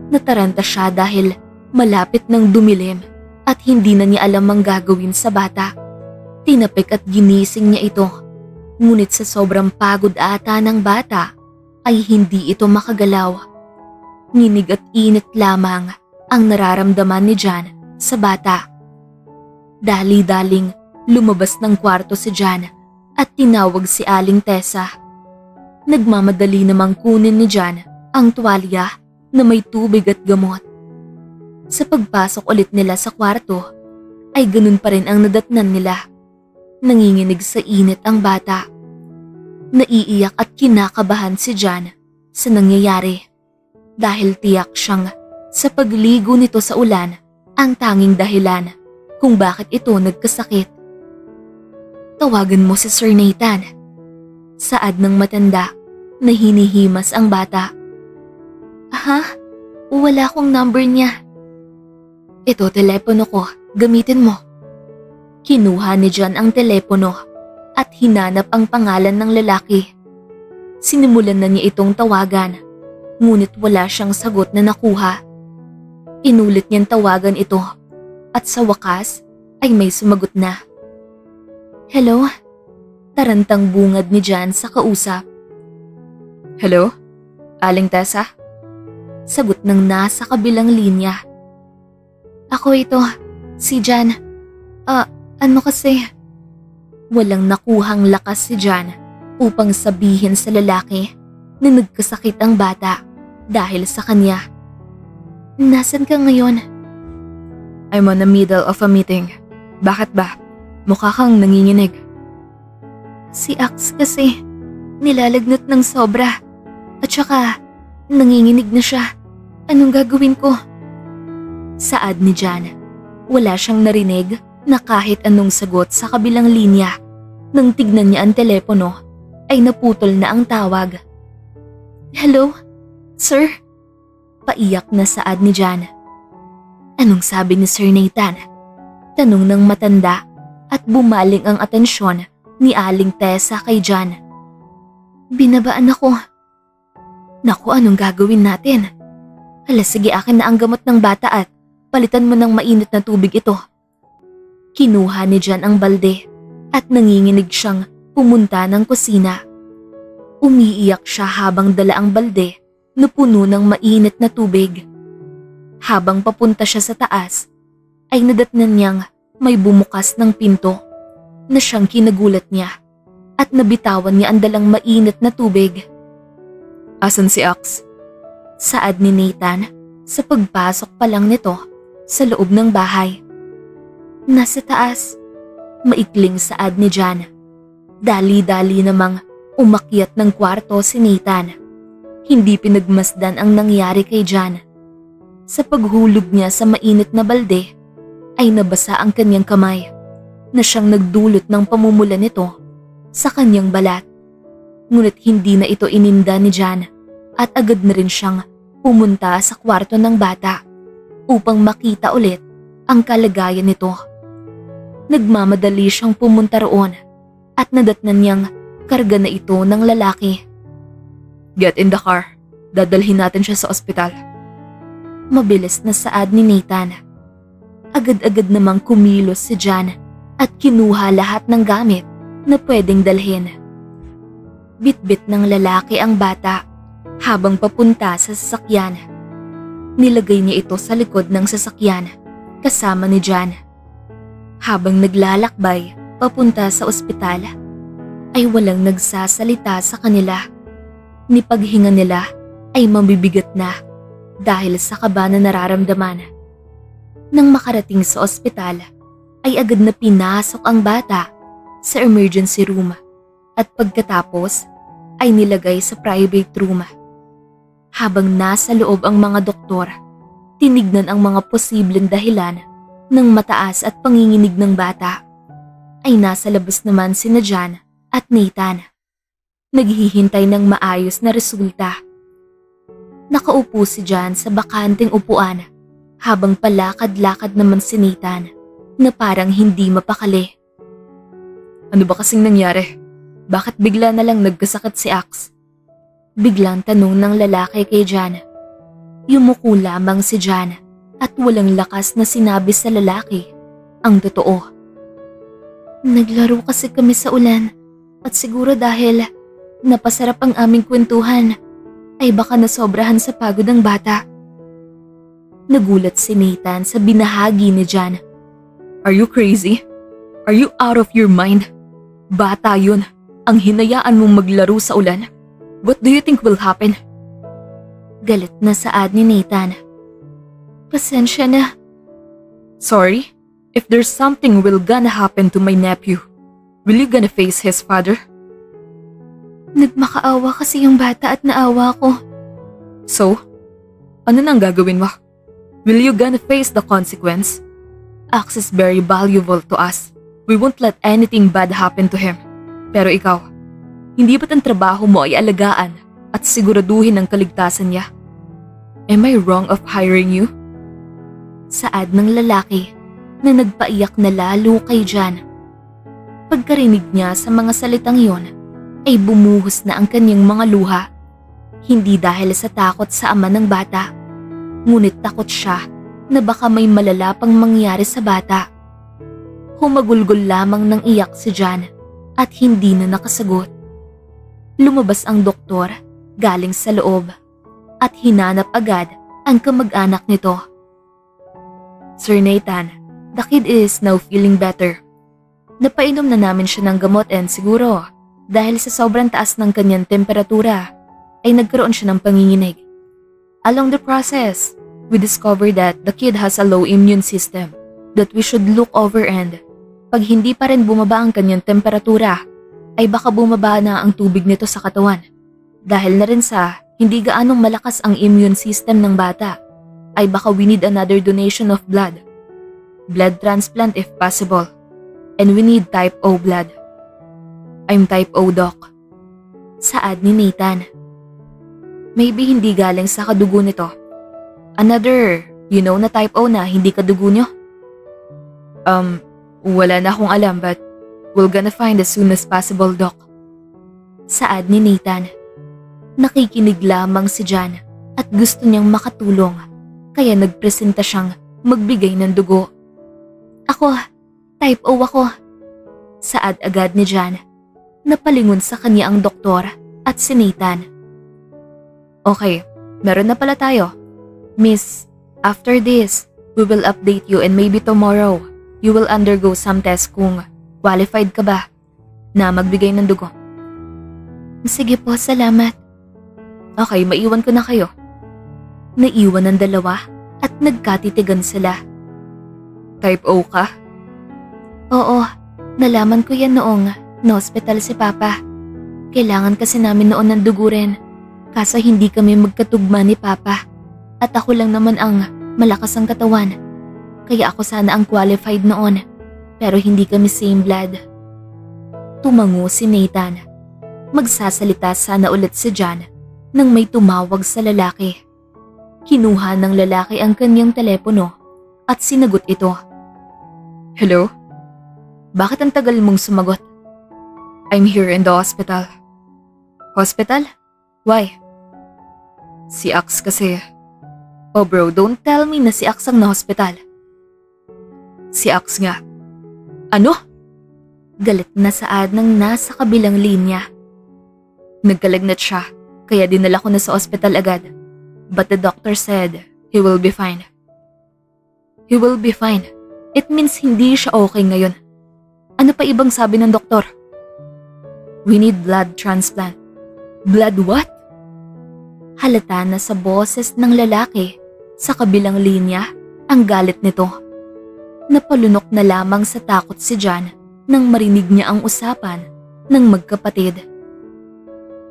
Nataranta siya dahil malapit ng dumilim at hindi na niya alam ang gagawin sa bata. Tinapik at ginising niya ito. Ngunit sa sobrang pagod ata ng bata ay hindi ito makagalaw. Nginig at init lamang ang nararamdaman ni John sa bata. Dali-daling lumabas ng kwarto si John at tinawag si Aling Tessa. Nagmamadali namang kunin ni John ang tuwalya na may tubig at gamot. Sa pagpasok ulit nila sa kwarto ay ganun pa rin ang nadatnan nila. Nanginginig sa init ang bata. Naiiyak at kinakabahan si John sa nangyayari dahil tiyak siyang sa pagligo nito sa ulan ang tanging dahilan kung bakit ito nagkasakit. Tawagan mo si Sir Nathan. Saad ng matanda na hinihimas ang bata. Ha? Wala akong number niya. Ito telepono ko, gamitin mo. Kinuha ni John ang telepono at hinanap ang pangalan ng lalaki. Sinimulan na niya itong tawagan, ngunit wala siyang sagot na nakuha. Inulit niyang tawagan ito at sa wakas ay may sumagot na. Hello? Tarantang bungad ni John sa kausap. Hello? Aling Tessa? Sagot ng nasa kabilang linya. Ako ito, si John. Ano kasi? Walang nakuhang lakas si John upang sabihin sa lalaki na nagkasakit ang bata dahil sa kanya. Nasaan ka ngayon? I'm on the middle of a meeting. Bakit ba? Mukha kang nanginginig. Si Ax kasi nilalagnat ng sobra at saka nanginginig na siya. Anong gagawin ko? Saad ni John. Wala siyang narinig na kahit anong sagot sa kabilang linya. Nang tignan niya ang telepono, ay naputol na ang tawag. Hello? Sir? Paiyak na saad ni John. Anong sabi ni Sir Nathan? Tanong ng matanda at bumaling ang atensyon ni Aling Tessa kay John. Binabaan ako. Naku, anong gagawin natin? Hala, sige, akin na ang gamot ng bata at palitan mo ng mainit na tubig ito. Kinuha ni John ang balde at nanginginig siyang pumunta ng kusina. Umiiyak siya habang dala ang balde na puno ng mainit na tubig. Habang papunta siya sa taas, ay nadatnan niyang may bumukas ng pinto na siyang kinagulat niya at nabitawan niya ang dalang mainit na tubig. Asan si Ax? Saad ni Nathan sa pagpasok pa lang nito sa loob ng bahay. Nasa taas, maikling saad ni John. Dali-dali namang Umakyat ng kwarto si Nathan. Hindi pinagmasdan ang nangyari kay Jan. Sa paghulog niya sa mainit na balde, ay nabasa ang kanyang kamay na siyang nagdulot ng pamumula nito sa kanyang balat. Ngunit hindi na ito ininda ni Jan at agad na rin siyang pumunta sa kwarto ng bata upang makita ulit ang kalagayan nito. Nagmamadali siyang pumunta roon at nadatnan niyang karga na ito ng lalaki. Get in the car. Dadalhin natin siya sa ospital. Mabilis na saad ni Nathan. Agad-agad namang kumilos si Jan at kinuha lahat ng gamit na pwedeng dalhin. Bitbit ng lalaki ang bata habang papunta sa sasakyan. Nilagay niya ito sa likod ng sasakyan kasama ni Jan. Habang naglalakbay papunta sa ospital, ay walang nagsasalita sa kanila. Ni paghinga nila ay mabibigat na dahil sa kaba na nararamdaman. Nang makarating sa ospital, ay agad na pinasok ang bata sa emergency room at pagkatapos ay nilagay sa private room. Habang nasa loob ang mga doktor, tinignan ang mga posibleng dahilan ng mataas at panginginig ng bata. Ay nasa labas naman sina Jan at Nathan. Naghihintay ng maayos na resulta. Nakaupo si Jan sa bakanting upuan habang palakad-lakad naman si Nathan na parang hindi mapakali. Ano ba kasing nangyari? Bakit bigla na lang nagkasakit si Ax? Biglang tanong ng lalaki kay Jan. Yumuko lamang si Jan at walang lakas na sinabi sa lalaki ang totoo. Naglaro kasi kami sa ulan at siguro dahil napasarap ang aming kwentuhan ay baka nasobrahan sa pagod ang bata. Nagulat si Nathan sa binahagi ni Jan. Are you crazy? Are you out of your mind? Bata yun. Ang hinayaan mong maglaro sa ulan. What do you think will happen? Galit na saad ni Nathan. Pasensya na. Sorry? If there's something will gonna happen to my nephew, will you gonna face his father? Nagmakaawa kasi yung bata at naawa ko. So, ano nang gagawin mo? Will you gonna face the consequence? Ax is very valuable to us. We won't let anything bad happen to him. Pero ikaw, hindi ba't ang trabaho mo ay alagaan at siguraduhin ang kaligtasan niya? Am I wrong of hiring you? Saad ng lalaki na nagpaiyak na lalo kay Jan. Pagkarinig niya sa mga salitang yon, ay bumuhos na ang kanyang mga luha. Hindi dahil sa takot sa ama ng bata, ngunit takot siya na baka may malala pang mangyari sa bata. Humagulgol lamang ng iyak si Jan at hindi na nakasagot. Lumabas ang doktor galing sa loob at hinanap agad ang kamag-anak nito. Sir Nathan, the kid is now feeling better. Napainom na namin siya ng gamot and siguro dahil sa sobrang taas ng kanyang temperatura ay nagkaroon siya ng panginginig. Along the process, we discovered that the kid has a low immune system that we should look over and pag hindi pa rin bumaba ang kanyang temperatura ay baka bumaba na ang tubig nito sa katawan. Dahil na rin sa hindi gaanong malakas ang immune system ng bata ay baka we need another donation of blood. Blood transplant if possible. And we need type O blood. I'm type O, Doc. Saad ni Nathan. Maybe hindi galing sa kadugo nito. Another, na type O na hindi kadugo nyo? Wala na akong alam but we're gonna find as soon as possible, Doc. Saad ni Nathan. Nakikinig lamang si Jan at gusto niyang makatulong kaya nagpresenta siyang magbigay ng dugo. Ako, type O ako. Saad agad ni Jan. Napalingon sa kanya ang doktor at si Nathan. Okay, meron na pala tayo. Miss, after this, we will update you and maybe tomorrow, you will undergo some test kung qualified ka ba na magbigay ng dugo. Sige po, salamat. Okay, maiwan ko na kayo. Naiwan ang dalawa at nagkatitigan sila. Type O ka? Oo, nalaman ko yan noong na-hospital si Papa. Kailangan kasi namin noon ng dugo rin. Kaso hindi kami magkatugma ni Papa. At ako lang naman ang malakas ang katawan. Kaya ako sana ang qualified noon. Pero hindi kami same blood. Tumango si Nathan. Magsasalita sana ulit si John nang may tumawag sa lalaki. Kinuha ng lalaki ang kanyang telepono at sinagot ito. Hello? Bakit ang tagal mong sumagot? I'm here in the hospital. Hospital? Why? Si Ax kasi. Oh bro, don't tell me na si Ax ang na-hospital. Si Ax nga. Ano? Galit na saad ng nasa kabilang linya. Nagkalagnat siya, kaya dinala ko na sa ospital agad. But the doctor said he will be fine. He will be fine. It means hindi siya okay ngayon. Ano pa ibang sabi ng doktor? We need blood transplant. Blood what? Halata na sa boses ng lalaki sa kabilang linya ang galit nito. Napalunok na lamang sa takot si John nang marinig niya ang usapan ng magkapatid.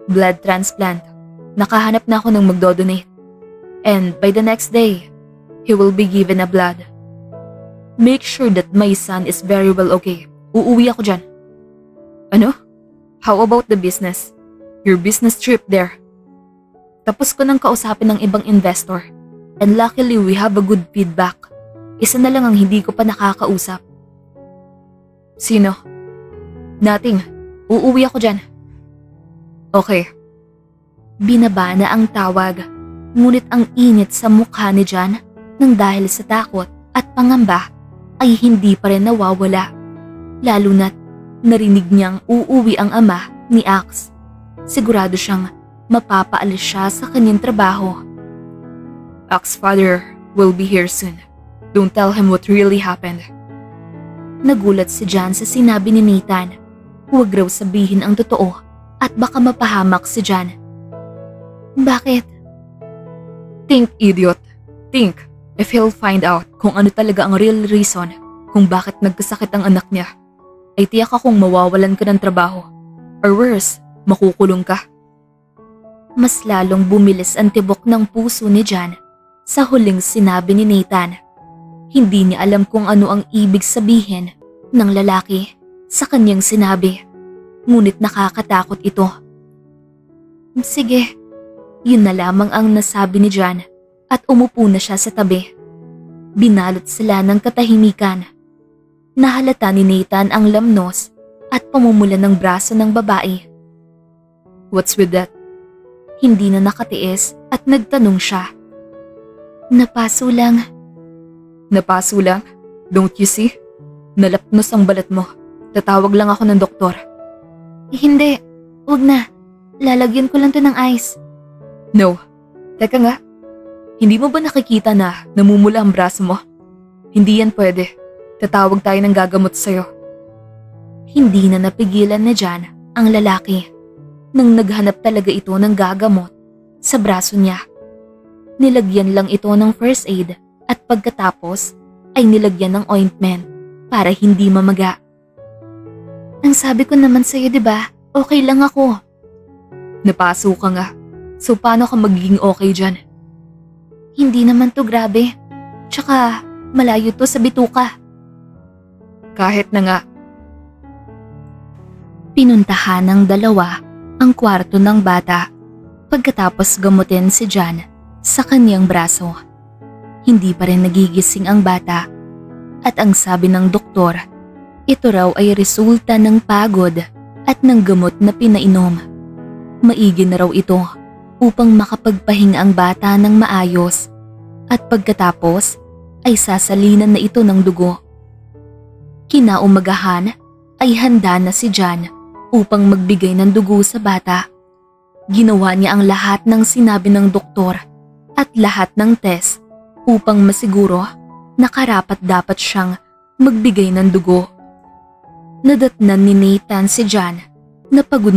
Blood transplant. Nakahanap na ako ng magdodonate. And by the next day, he will be given a blood. Make sure that my son is very well okay. Uuwi ako dyan. Ano? How about the business? Your business trip there. Tapos ko nang kausapin ng ibang investor. And luckily we have a good feedback. Isa na lang ang hindi ko pa nakakausap. Sino? Nothing. Uuwi ako dyan. Okay. Binaba na ang tawag. Ngunit ang init sa mukha ni John nang dahil sa takot at pangamba ay hindi pa rin nawawala. Lalo na't narinig niyang uuwi ang ama ni Ax. Sigurado siyang mapapaalis siya sa kanyang trabaho. Ax's father will be here soon. Don't tell him what really happened. Nagulat si John sa sinabi ni Nathan. Huwag raw sabihin ang totoo at baka mapahamak si John. Bakit? Think, idiot. Think if he'll find out kung ano talaga ang real reason kung bakit nagkasakit ang anak niya. Ay tiyak akong mawawalan ka ng trabaho. Or worse, makukulong ka. Mas lalong bumilis ang tibok ng puso ni John sa huling sinabi ni Nathan. Hindi niya alam kung ano ang ibig sabihin ng lalaki sa kanyang sinabi. Ngunit nakakatakot ito. Sige, yun na lamang ang nasabi ni John at umupo na siya sa tabi. Binalot sila ng katahimikan. Nahalata ni Nathan ang lamnos at pamumula ng braso ng babae. What's with that? Hindi na nakatiis at nagtanong siya. Napaso lang. Napaso lang? Don't you see? Nalapnos ang balat mo. Tatawag lang ako ng doktor. Hindi, wag na. Lalagyan ko lang to ng ice. No. Teka nga. Hindi mo ba nakikita na namumula ang braso mo? Hindi yan pwede. Tatawag tayo ng gagamot sa'yo. Hindi na napigilan na John ang lalaki nang naghanap talaga ito ng gagamot sa braso niya. Nilagyan lang ito ng first aid at pagkatapos ay nilagyan ng ointment para hindi mamaga. Ang sabi ko naman sa'yo, diba? Okay lang ako. Napaso ka nga. So paano ka magiging okay dyan? Hindi naman to grabe. Tsaka malayo to sa bituka. Kahit na nga. Pinuntahan ng dalawa ang kwarto ng bata pagkatapos gamutin si John sa kanyang braso. Hindi pa rin nagigising ang bata at ang sabi ng doktor, ito raw ay resulta ng pagod at ng gamot na pinainom. Maigi na raw ito upang makapagpahinga ang bata ng maayos at pagkatapos ay sasalinan na ito ng dugo. Kinaumagahan ay handa na si John upang magbigay ng dugo sa bata. Ginawa niya ang lahat ng sinabi ng doktor at lahat ng test upang masiguro na karapat-dapat siyang magbigay ng dugo. Nadatnan ni Nathan si John na pagod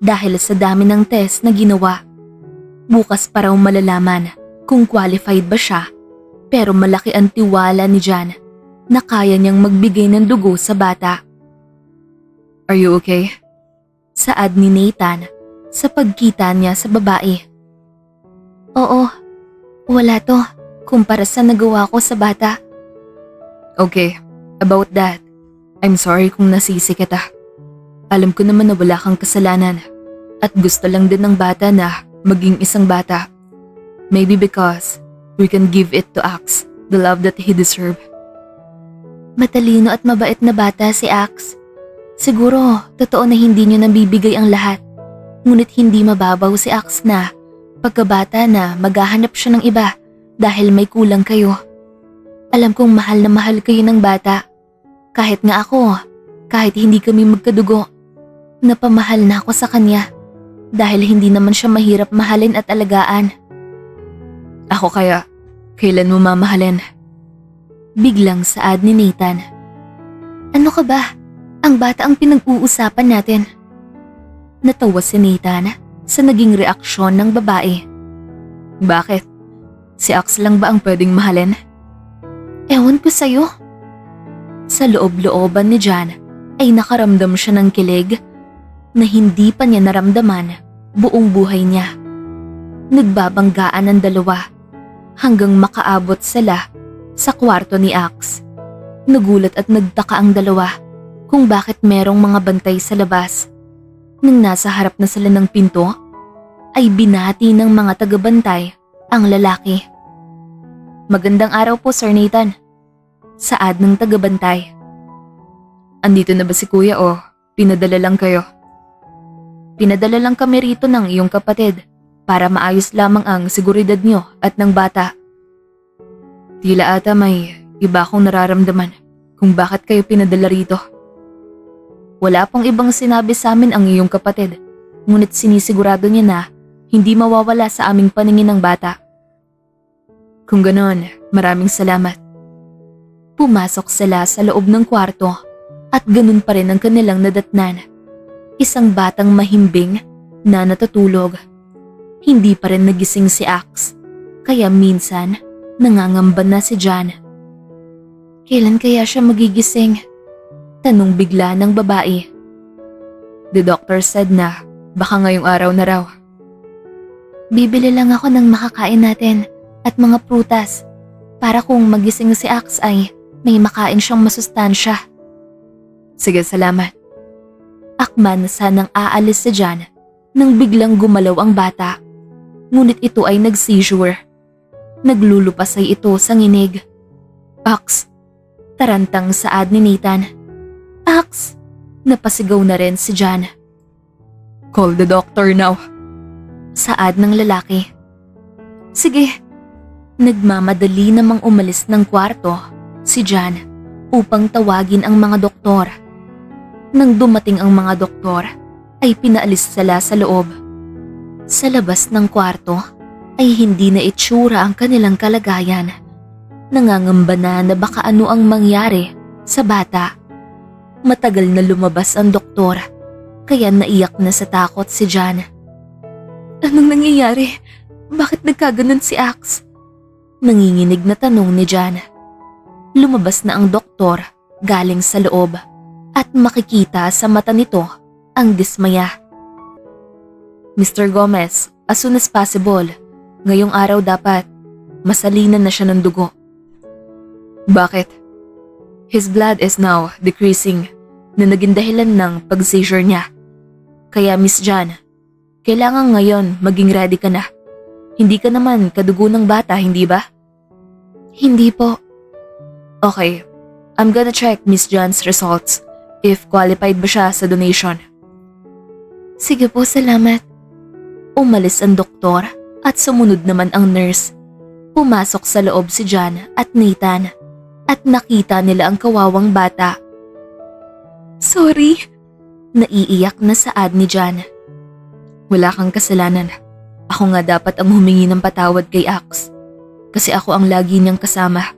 dahil sa dami ng test na ginawa. Bukas pa raw malalaman kung qualified ba siya, pero malaki ang tiwala ni John na kaya niyang magbigay ng dugo sa bata. Are you okay? Saad ni Nathan sa pagkita niya sa babae. Oo, wala to kumpara sa nagawa ko sa bata. Okay, about that, I'm sorry kung nasisi kita. Alam ko naman na wala kang kasalanan at gusto lang din ng bata na maging isang bata. Maybe because we can give it to Ax the love that he deserve. Matalino at mabait na bata si Ax. Siguro, totoo na hindi niyo nabibigay ang lahat. Ngunit hindi mababaw si Ax na pagkabata na maghahanap siya ng iba dahil may kulang kayo. Alam kong mahal na mahal kayo ng bata. Kahit nga ako, kahit hindi kami magkadugo, napamahal na ako sa kanya dahil hindi naman siya mahirap mahalin at alagaan. Ako kaya, kailan mo mamahalin? Biglang saad ni Nathan. Ano ka ba? Ang bata ang pinag-uusapan natin. Natawa si Nathan sa naging reaksyon ng babae. Bakit? Si Ax lang ba ang pwedeng mahalin? Ewan ko sa'yo. Sa loob-looban ni John ay nakaramdam siya ng kilig na hindi pa niya naramdaman buong buhay niya. Nagbabanggaan ang dalawa hanggang makaabot sila sa kwarto ni Ax. Nagulat at nagtaka ang dalawa kung bakit merong mga bantay sa labas. Nang nasa harap na sila ng pinto, ay binati ng mga tagabantay ang lalaki. Magandang araw po, Sir Nathan. Saad ng tagabantay. Andito na ba si kuya o pinadala lang kayo? Pinadala lang kami rito ng iyong kapatid para maayos lamang ang seguridad niyo at ng bata. Tila ata may iba akong nararamdaman kung bakit kayo pinadala rito. Wala pong ibang sinabi sa amin ang iyong kapatid, ngunit sinisigurado niya na hindi mawawala sa aming paningin ng bata. Kung ganon, maraming salamat. Pumasok sila sa loob ng kwarto at ganun pa rin ang kanilang nadatnan. Isang batang mahimbing na natutulog. Hindi pa rin nagising si Ax, kaya minsan nangangamba na si John. Kailan kaya siya magigising? Tanong bigla ng babae. The doctor said na baka ngayong araw na raw. Bibili lang ako ng makakain natin at mga prutas para kung magising si Ax ay may makain siyang masustansya. Sige, salamat. Akman sanang aalis si John nang biglang gumalaw ang bata. Ngunit ito ay nag-seizure. Naglulupasay ito sa nginig. Ax! Tarantang saad ni Nathan. Ax! Napasigaw na rin si John. Call the doctor now. Saad ng lalaki. Sige. Nagmamadali namang umalis ng kwarto si John upang tawagin ang mga doktor. Nang dumating ang mga doktor ay pinaalis sila sa loob. Sa labas ng kwarto ay hindi na itsura ang kanilang kalagayan. Nangangamba na baka ano ang mangyari sa bata. Matagal na lumabas ang doktor, kaya naiyak na sa takot si John. Anong nangyayari? Bakit nagkaganon si Ax? Nanginginig na tanong ni John. Lumabas na ang doktor galing sa loob at makikita sa mata nito ang dismaya. Mr. Gomez, as soon as possible, ngayong araw dapat masalinan na siya ng dugo. Bakit? His blood is now decreasing na naging dahilan ng pag-seizure niya. Kaya Miss John, kailangan ngayon maging ready ka na. Hindi ka naman kadugo ng bata, hindi ba? Hindi po. Okay, I'm gonna check Miss John's results if qualified ba siya sa donation. Sige po, salamat. Umalis ang doktor at sumunod naman ang nurse. Pumasok sa loob si John at Nathan at nakita nila ang kawawang bata. Sorry. Naiiyak na saad ni John. Wala kang kasalanan. Ako nga dapat ang humingi ng patawad kay Ax. Kasi ako ang lagi niyang kasama.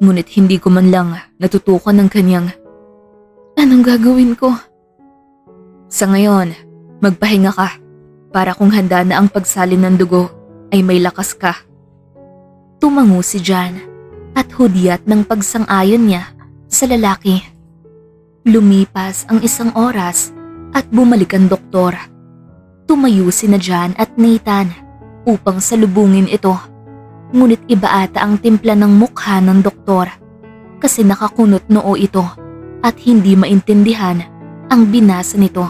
Ngunit hindi ko man lang natutukan ng kanyang. Anong gagawin ko? Sa ngayon, magpahinga ka para kung handa na ang pagsalin ng dugo ay may lakas ka. Tumango si John at hudyat ng pagsang-ayon niya sa lalaki. Lumipas ang isang oras at bumalik ang doktor. Tumayo sina John at Nathan upang salubungin ito. Ngunit iba ata ang timpla ng mukha ng doktor kasi nakakunot noo ito at hindi maintindihan ang binasa nito.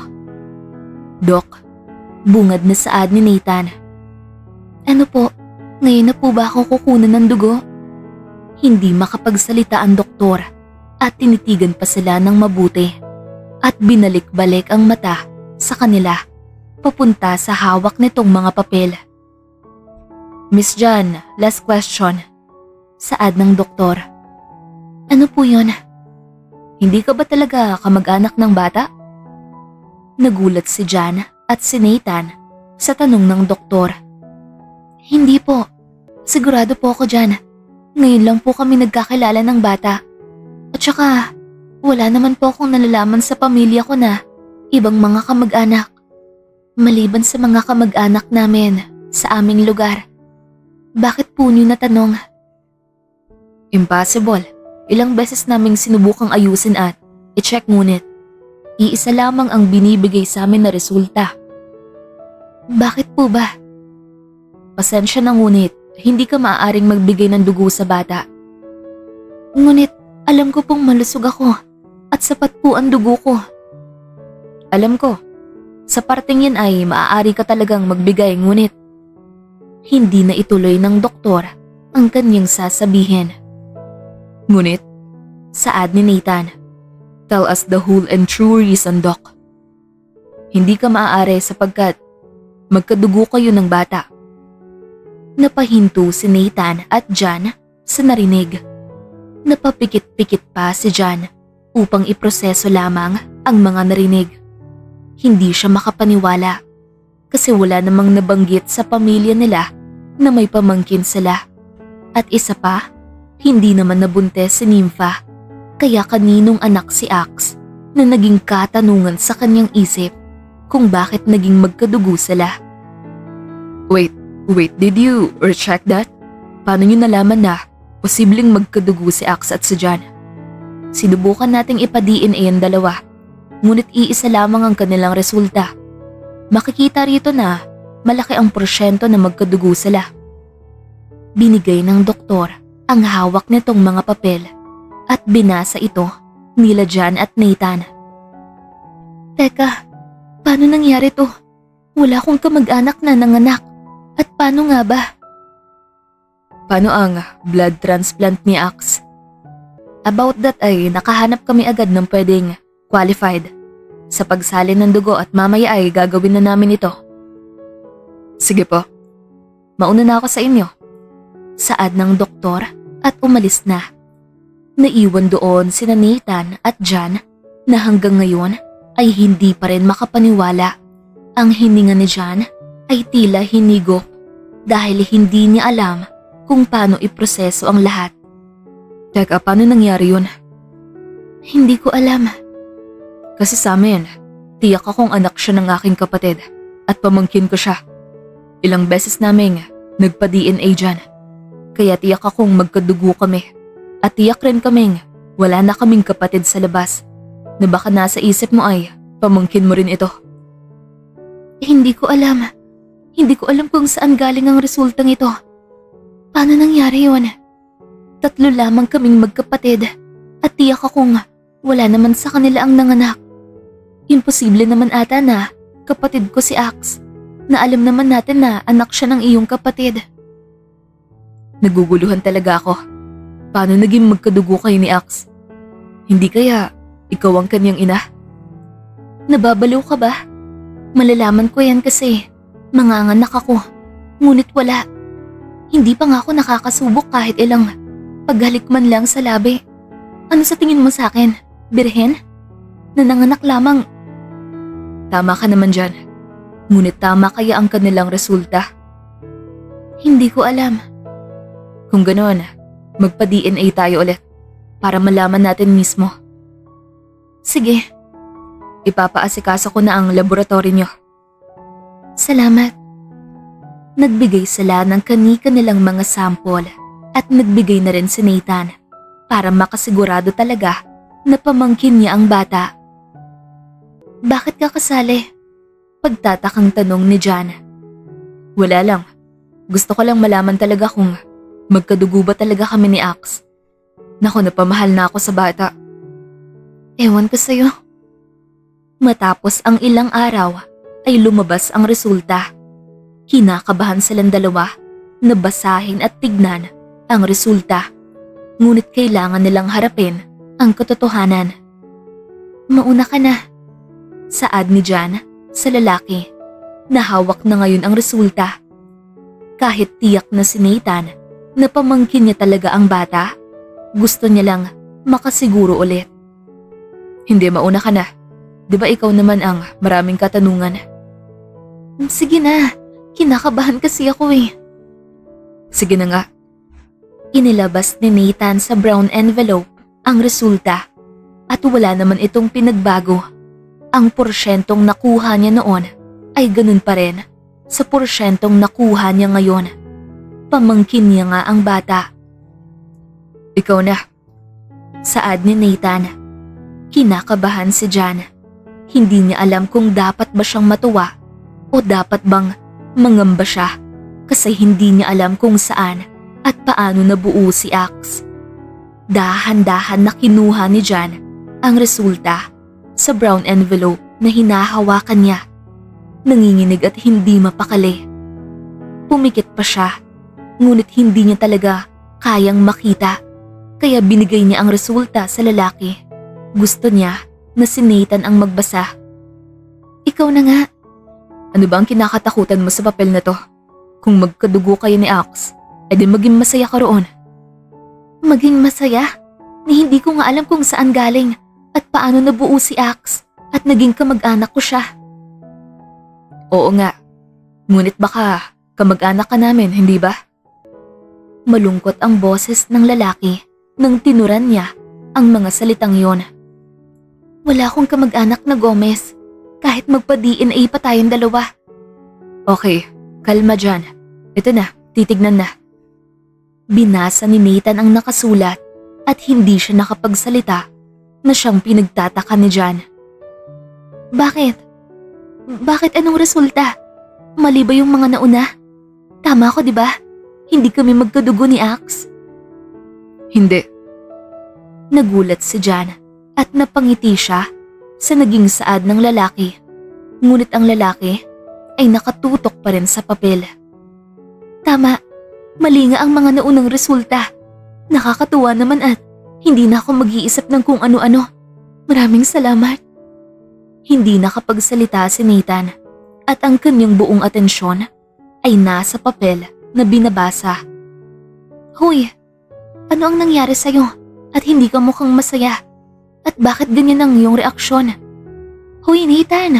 "Dok," bungad na saad ni Nathan. "Ano po? Ngayon na po ba ako kukunan ng dugo?" Hindi makapagsalita ang doktor at tinitigan pa sila ng mabuti at binalik-balik ang mata sa kanila papunta sa hawak nitong mga papel. "Miss John, last question," saad ng doktor. "Ano po yun? Hindi ka ba talaga kamag-anak ng bata?" Nagulat si John at si Nathan sa tanong ng doktor. "Hindi po. Sigurado po ako dyan. Ngayon lang po kami nagkakilala ng bata. At saka, wala naman po akong nalalaman sa pamilya ko na ibang mga kamag-anak. Maliban sa mga kamag-anak namin sa aming lugar. Bakit po niyo natanong?" "Impossible. Ilang beses naming sinubukang ayusin at i-check ngunit iisa lamang ang binibigay sa amin na resulta." "Bakit po ba?" "Pasensya na ngunit hindi ka maaaring magbigay ng dugo sa bata." "Ngunit alam ko pong malusog ako at sapat po ang dugo ko." "Alam ko. Sa parting yan ay maaari ka talagang magbigay ngunit." Hindi na ituloy ng doktor ang kanyang sasabihin. "Ngunit," saad ni Nathan, "tell us the whole and true reason, Doc." "Hindi ka maaari sapagkat magkadugo kayo ng bata." Napahinto si Nathan at John sa narinig. Napapikit-pikit pa si John upang iproseso lamang ang mga narinig. Hindi siya makapaniwala kasi wala namang nabanggit sa pamilya nila na may pamangkin sila. At isa pa, hindi naman nabuntes si Nympha, kaya kaninong anak si Axe na naging katanungan sa kanyang isip kung bakit naging magkadugo sila. Wait, did you recheck that? Paano nyo nalaman na posibleng magkadugo si Axe at si John? Sinubukan nating ipa-DNA ang dalawa, ngunit iisa lamang ang kanilang resulta. Makikita rito na malaki ang porsyento na magkadugo sila. Binigay ng doktor ang hawak nitong mga papel at binasa ito nila John at Nathan. Teka, paano nangyari to? Wala akong kamag-anak na nanganak. At paano nga ba? Paano ang blood transplant ni Axe? About that ay nakahanap kami agad ng pwedeng qualified sa pagsalin ng dugo at mamaya ay gagawin na namin ito. Sige po, mauna na ako sa inyo. Saad ng doktor at umalis na. Naiwan doon sina Nathan at John na hanggang ngayon ay hindi pa rin makapaniwala. Ang hininga ni John ay tila hinigop dahil hindi niya alam kung paano iproseso ang lahat. Teka, paano nangyari yun? Hindi ko alam. Kasi sa amin, tiyak akong anak siya ng aking kapatid at pamangkin ko siya. Ilang beses naming nagpa-DNA dyan. Kaya tiyak akong magkadugo kami at tiyak rin kaming wala na kaming kapatid sa labas na baka nasa isip mo ay pamangkin mo rin ito. Hindi ko alam. Hindi ko alam kung saan galing ang resultang ito. Paano nangyari yun? 3 lamang kaming magkapatid at tiyak akong wala naman sa kanila ang nanganak. Imposible naman ata na kapatid ko si Axe na alam naman natin na anak siya ng iyong kapatid. Naguguluhan talaga ako. Paano naging magkadugo kayo ni Axe? Hindi kaya ikaw ang kanyang ina? Nababaliw ka ba? Malalaman ko yan kasi manganganak ako, ngunit wala. Hindi pa nga ako nakakasubok kahit ilang paghalik man lang sa labi. Ano sa tingin mo sa akin? Birhen? Na nanganak lamang? Tama ka naman dyan. Ngunit tama kaya ang kanilang resulta? Hindi ko alam. Kung ganoon, magpa-DNA tayo ulit para malaman natin mismo. Sige. Ipapaasikaso ko na ang laboratory nyo. Salamat. Nagbigay sila ng kani-kanilang mga sample at nagbigay na rin si Nathan para makasigurado talaga na pamangkin niya ang bata. Bakit ka kasali? Pagtatakang tanong ni Jan. Wala lang. Gusto ko lang malaman talaga kung magkadugo ba talaga kami ni Ax. Naku, napamahal na ako sa bata. Ewan ko sa'yo. Matapos ang ilang araw ay lumabas ang resulta. Kinakabahan silang dalawa na basahin at tignan ang resulta. Ngunit kailangan nilang harapin ang katotohanan. Mauna ka na. Saad ni Jan sa lalaki na hawak na ngayon ang resulta. Kahit tiyak na si Nathan na pamangkin niya talaga ang bata, gusto niya lang makasiguro ulit. Hindi, mauna ka na. Di ba ikaw naman ang maraming katanungan? Sige na, kinakabahan kasi ako eh. Sige na nga. Inilabas ni Nathan sa brown envelope ang resulta at wala naman itong pinagbago. Ang porsyentong nakuha niya noon ay ganun pa rin sa porsyentong nakuha niya ngayon. Pamangkin niya nga ang bata. Ikaw na. Saad ni Nathan. Kinakabahan si Jan. Hindi niya alam kung dapat ba siyang matuwa o dapat bang mangamba siya kasi hindi niya alam kung saan at paano nabuo si Ax. Dahan-dahan na kinuha ni Jan ang resulta sa brown envelope na hinahawakan niya. Nanginginig at hindi mapakali. Pumikit pa siya, ngunit hindi niya talaga kayang makita, kaya binigay niya ang resulta sa lalaki. Gusto niya na si Nathan ang magbasa. Ikaw na nga. Ano ba ang kinakatakutan mo sa papel na to? Kung magkadugo kayo ni Ax, edi maging masaya ka roon. Maging masaya? Ni hindi ko nga alam kung saan galing at paano nabuo si Ax at naging kamag-anak ko siya. Oo nga, ngunit baka kamag-anak ka namin, hindi ba? Malungkot ang boses ng lalaki nang tinuran niya ang mga salitang yon. Wala akong kamag-anak na Gomez, kahit magpa-DNA pa tayong dalawa. Okay, kalma dyan. Ito na, titignan na. Binasa ni Nathan ang nakasulat at hindi siya nakapagsalita na siyang pinagtataka ni Jan. Bakit? Bakit anong resulta? Mali ba yung mga nauna? Tama ko, di ba? Hindi kami magkadugo ni Ax. Hindi. Nagulat si Jan at napangiti siya sa naging saad ng lalaki. Ngunit ang lalaki ay nakatutok pa rin sa papel. Tama, mali nga ang mga naunang resulta. Nakakatuwa naman at hindi na ako mag-iisip ng kung ano-ano. Maraming salamat. Hindi nakapagsalita si Nathan at ang kanyang buong atensyon ay nasa papel na binabasa. Hoy, ano ang nangyari sa'yo at hindi ka mukhang masaya? At bakit ganyan ang iyong reaksyon? Hoy Nathan!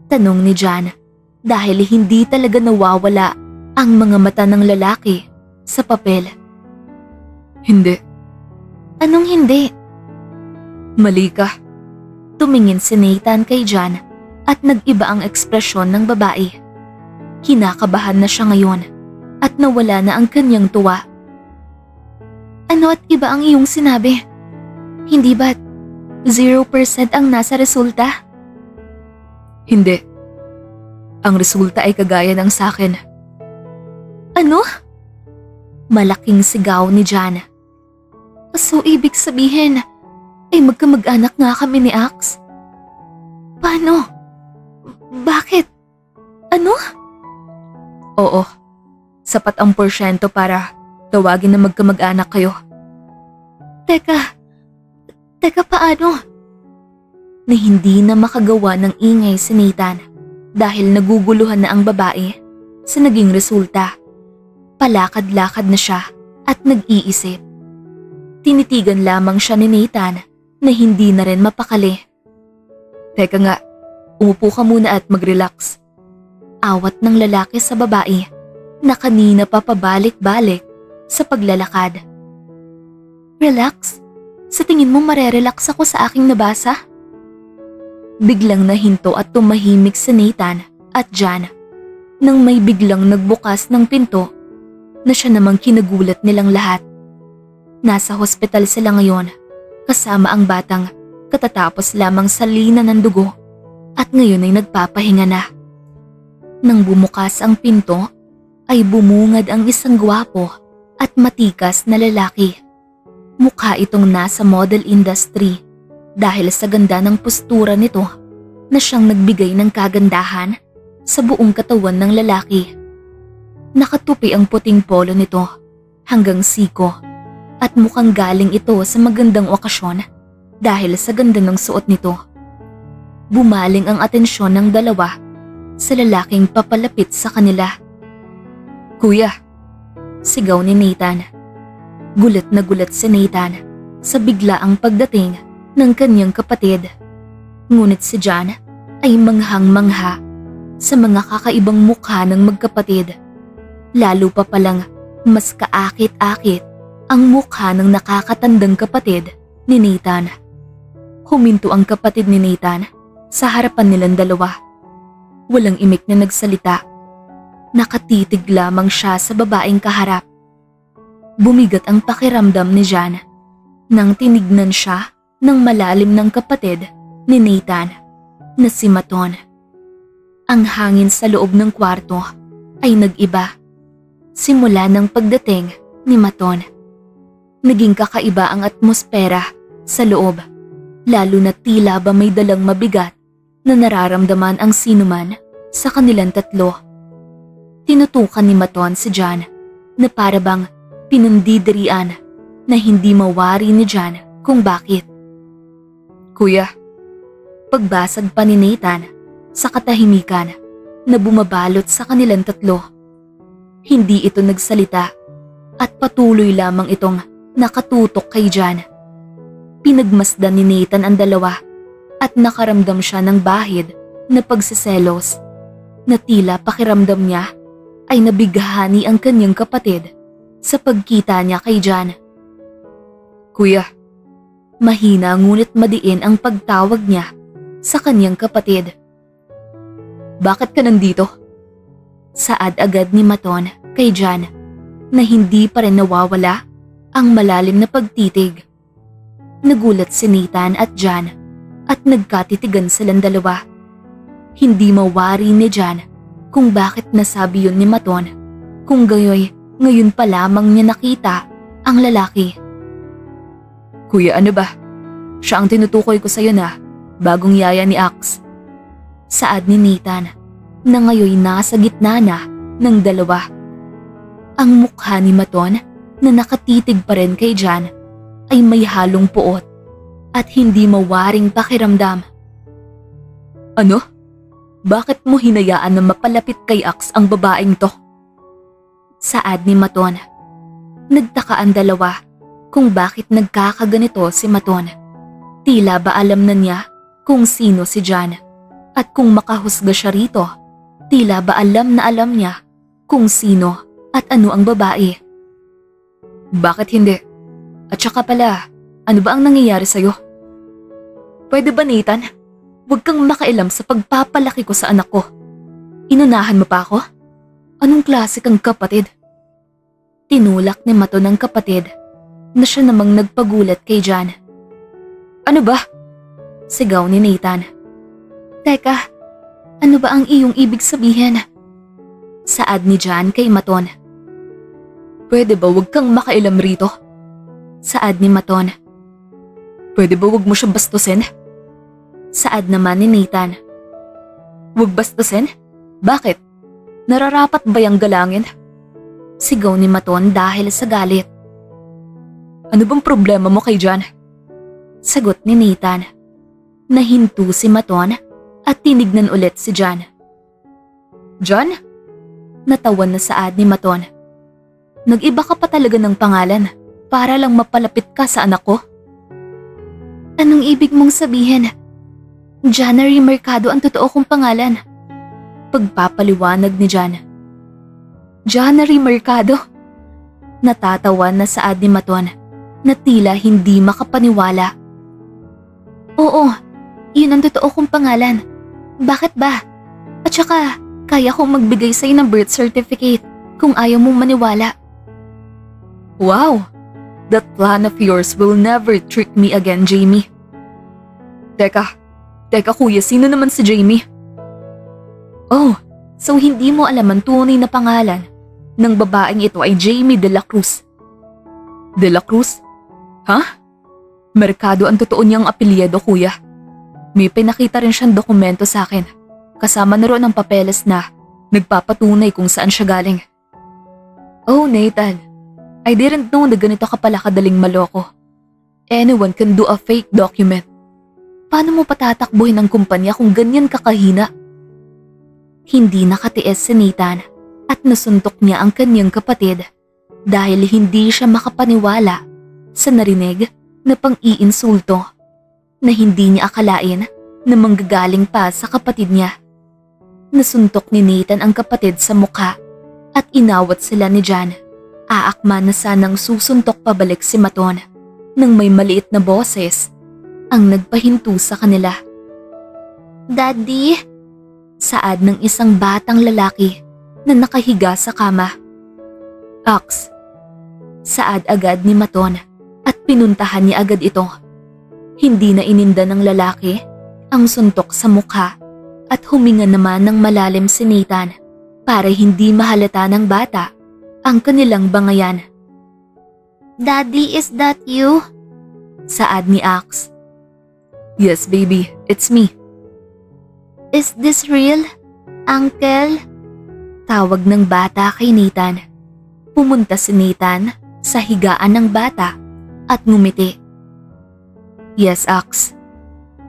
Tanong ni Jan dahil hindi talaga nawawala ang mga mata ng lalaki sa papel. Hindi. Anong hindi? Mali ka. Tumingin si Nathan kay Jan at nag-iba ang ekspresyon ng babae. Kinakabahan na siya ngayon at nawala na ang kanyang tuwa. Ano at iba ang iyong sinabi? Hindi ba't 0% ang nasa resulta? Hindi. Ang resulta ay kagaya ng sakin. Ano? Malaking sigaw ni Jan. So ibig sabihin ay magkamag-anak nga kami ni Ax? Paano? Bakit? Ano? Oo. Sapat ang porsyento para tawagin na magkamag-anak kayo. Teka paano? Na hindi na makagawa ng ingay si Nathan dahil naguguluhan na ang babae sa naging resulta. Palakad-lakad na siya at nag-iisip. Tinitigan lamang siya ni Nathan na hindi na rin mapakali. Teka nga, umupo ka muna at mag-relax. Awat ng lalaki sa babae na kanina pa pabalik-balik sa paglalakad. Relax? Sa tingin mo marerelax ako sa aking nabasa? Biglang nahinto at tumahimik si Nathan at Jan nang may biglang nagbukas ng pinto na siya namang kinagulat nilang lahat. Nasa hospital sila ngayon kasama ang batang katatapos lamang salina ng dugo at ngayon ay nagpapahinga na. Nang bumukas ang pinto, ay bumungad ang isang gwapo at matikas na lalaki. Mukha itong nasa model industry dahil sa ganda ng postura nito na siyang nagbigay ng kagandahan sa buong katawan ng lalaki. Nakatupi ang puting polo nito hanggang siko at mukhang galing ito sa magandang okasyon dahil sa ganda ng suot nito. Bumaling ang atensyon ng dalawa sa lalaking papalapit sa kanila. Kuya, sigaw ni Nathan. Gulat na gulat si Nathan sa biglaang pagdating ng kanyang kapatid. Ngunit si John ay manghang-mangha sa mga kakaibang mukha ng magkapatid. Lalo pa palang mas kaakit-akit ang mukha ng nakakatandang kapatid ni Nathan. Huminto ang kapatid ni Nathan sa harapan nilang dalawa. Walang imik na nagsalita. Nakatitig lamang siya sa babaeng kaharap. Bumigat ang pakiramdam ni John nang tinignan siya ng malalim ng kapatid ni Nathan na si Maton. Ang hangin sa loob ng kwarto ay nag-iba. Simula ng pagdating ni Maton. Naging kakaiba ang atmosfera sa loob, lalo na tila ba may dalang mabigat na nararamdaman ang sinuman sa kanilang tatlo. Tinutukan ni Maton si John na para bang pinandidirian na hindi mawari ni John kung bakit. Kuya, Pagbasag pa ni Nathan sa katahimikan na bumabalot sa kanilang tatlo. Hindi ito nagsalita at patuloy lamang itong nakatutok kay John. Pinagmasdan ni Nathan ang dalawa at nakaramdam siya ng bahid na pagsiselos na tila pakiramdam niya ay nabighani ang kanyang kapatid sa pagkita niya kay John. Kuya, Mahina ngunit madiin ang pagtawag niya sa kanyang kapatid. bakit ka nandito? Saad agad ni Maton kay John na hindi pa rin nawawala ang malalim na pagtitig. Nagulat si Nathan at John at nagkatitigan silang dalawa. Hindi mawari ni John kung bakit nasabi yun ni Maton, kung gayoy ngayon pa lamang niya nakita ang lalaki. Kuya, ano ba? Siya ang tinutukoy ko sa'yo na bagong yaya ni Axe. Saad ni Nathan na ngayon nasa gitna na ng dalawa. Ang mukha ni Maton na nakatitig pa rin kay John ay may halong puot at hindi mawaring pakiramdam. Ano? Bakit mo hinayaan na mapalapit kay Axe ang babaeng to? Saad ni Maton. Nagtaka ang dalawa kung bakit nagkakaganito si Maton. Tila ba alam na niya kung sino si John at kung makahusga siya rito, tila ba alam na alam niya kung sino at ano ang babae. Bakit hindi? At saka pala, ano ba ang nangyayari sa'yo? Pwede ba, Nathan? Huwag kang makailam sa pagpapalaki ko sa anak ko. Inunahan mo pa ako? Anong klase kang kapatid? Tinulak ni Maton ng kapatid na siya namang nagpagulat kay John. Ano ba? Sigaw ni Nathan. Teka, ano ba ang iyong ibig sabihin? Saad ni John kay Maton. Pwede ba huwag kang makailam rito? Saad ni Maton. Pwede ba huwag mo siya bastusin? Saad naman ni Nathan. Huwag bastusin? Bakit? Nararapat ba yung galangin? Sigaw ni Maton dahil sa galit. Ano bang problema mo kay John? Sagot ni Nathan. Nahinto si Maton at tinignan ulit si John. John? Natawan na saad ni Maton. Nag-iba ka pa talaga ng pangalan para lang mapalapit ka sa anak ko? Anong ibig mong sabihin? Johnnery Mercado ang totoo kong pangalan. Pagpapaliwanag ni John. Johnnery Mercado? Natatawan na saad ni Maton na tila hindi makapaniwala. Oo, yun ang totoo kong pangalan. Bakit ba? At saka, kaya kong magbigay sa'yo ng birth certificate kung ayaw mong maniwala. Wow! That plan of yours will never trick me again, Jamie. Teka, Teka kuya, sino naman si Jamie? Oh, so hindi mo alam ang tunay na pangalan ng babaeng ito ay Jamie De La Cruz. De La Cruz? Ha? Merkado ang totoo niyang apelyido kuya. May pinakita rin siyang dokumento sa akin. Kasama na roon ang papeles na nagpapatunay kung saan siya galing. Oh Nathan, I didn't know na ganito ka pala kadaling maloko. Anyone can do a fake document. Paano mo patatakbuhin ang kumpanya kung ganyan kakahina? Hindi nakatiis si Nathan at nasuntok niya ang kanyang kapatid dahil hindi siya makapaniwala sa narinig na pang-iinsulto na hindi niya akalain na manggagaling pa sa kapatid niya. Nasuntok ni Nathan ang kapatid sa mukha at inawat sila ni Jan. Aakma na sanang susuntok pabalik si Maton nang may maliit na boses ang nagpahinto sa kanila. Daddy? Saad ng isang batang lalaki na nakahiga sa kama. Ax. Saad agad ni Maton at pinuntahan niya agad ito. Hindi na ininda ng lalaki ang suntok sa mukha at huminga naman ng malalim si Nathan para hindi mahalata ng bata ang kanilang bangayan. Daddy, is that you? Saad ni Ax. Yes baby, it's me. Is this real, Uncle? Tawag ng bata kay Nathan. Pumunta si Nathan sa higaan ng bata at ngumiti. Yes, Ax.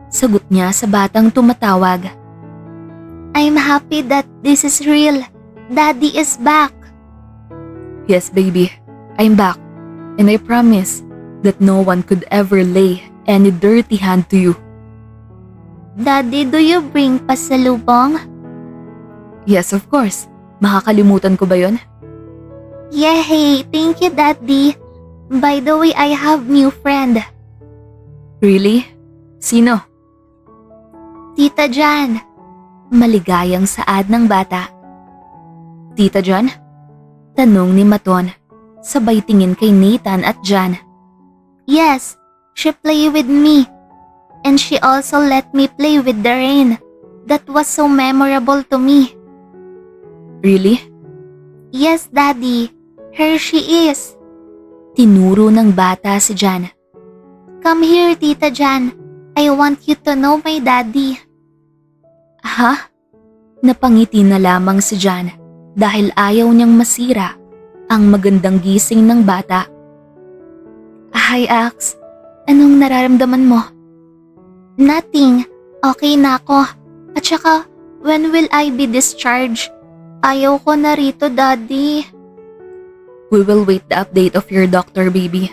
Sagot niya sa batang tumatawag. I'm happy that this is real. Daddy is back. Yes, baby. I'm back. And I promise that no one could ever lay any dirty hand to you. Daddy, do you bring pasalubong? Yes, of course. Makakalimutan ko ba yon? Yay! Thank you, Daddy. By the way, I have new friend. Really? Sino? Tita Jan. Maligayang saad ng bata. Tita Jan? Tanong ni Maton, sabay tingin kay Nathan at Jan. Yes, she play with me. And she also let me play with the rain. That was so memorable to me. Really? Yes, Daddy. Here she is. Tinuro ng bata si Jan. Come here, Tita Jan. I want you to know my daddy. Ha? Napangiti na lamang si Jan dahil ayaw niyang masira ang magandang gising ng bata. Hi, Ax. Anong nararamdaman mo? Nothing. Okay na ako. At saka, when will I be discharged? Ayaw ko na rito, Daddy. We will wait the update of your doctor, baby.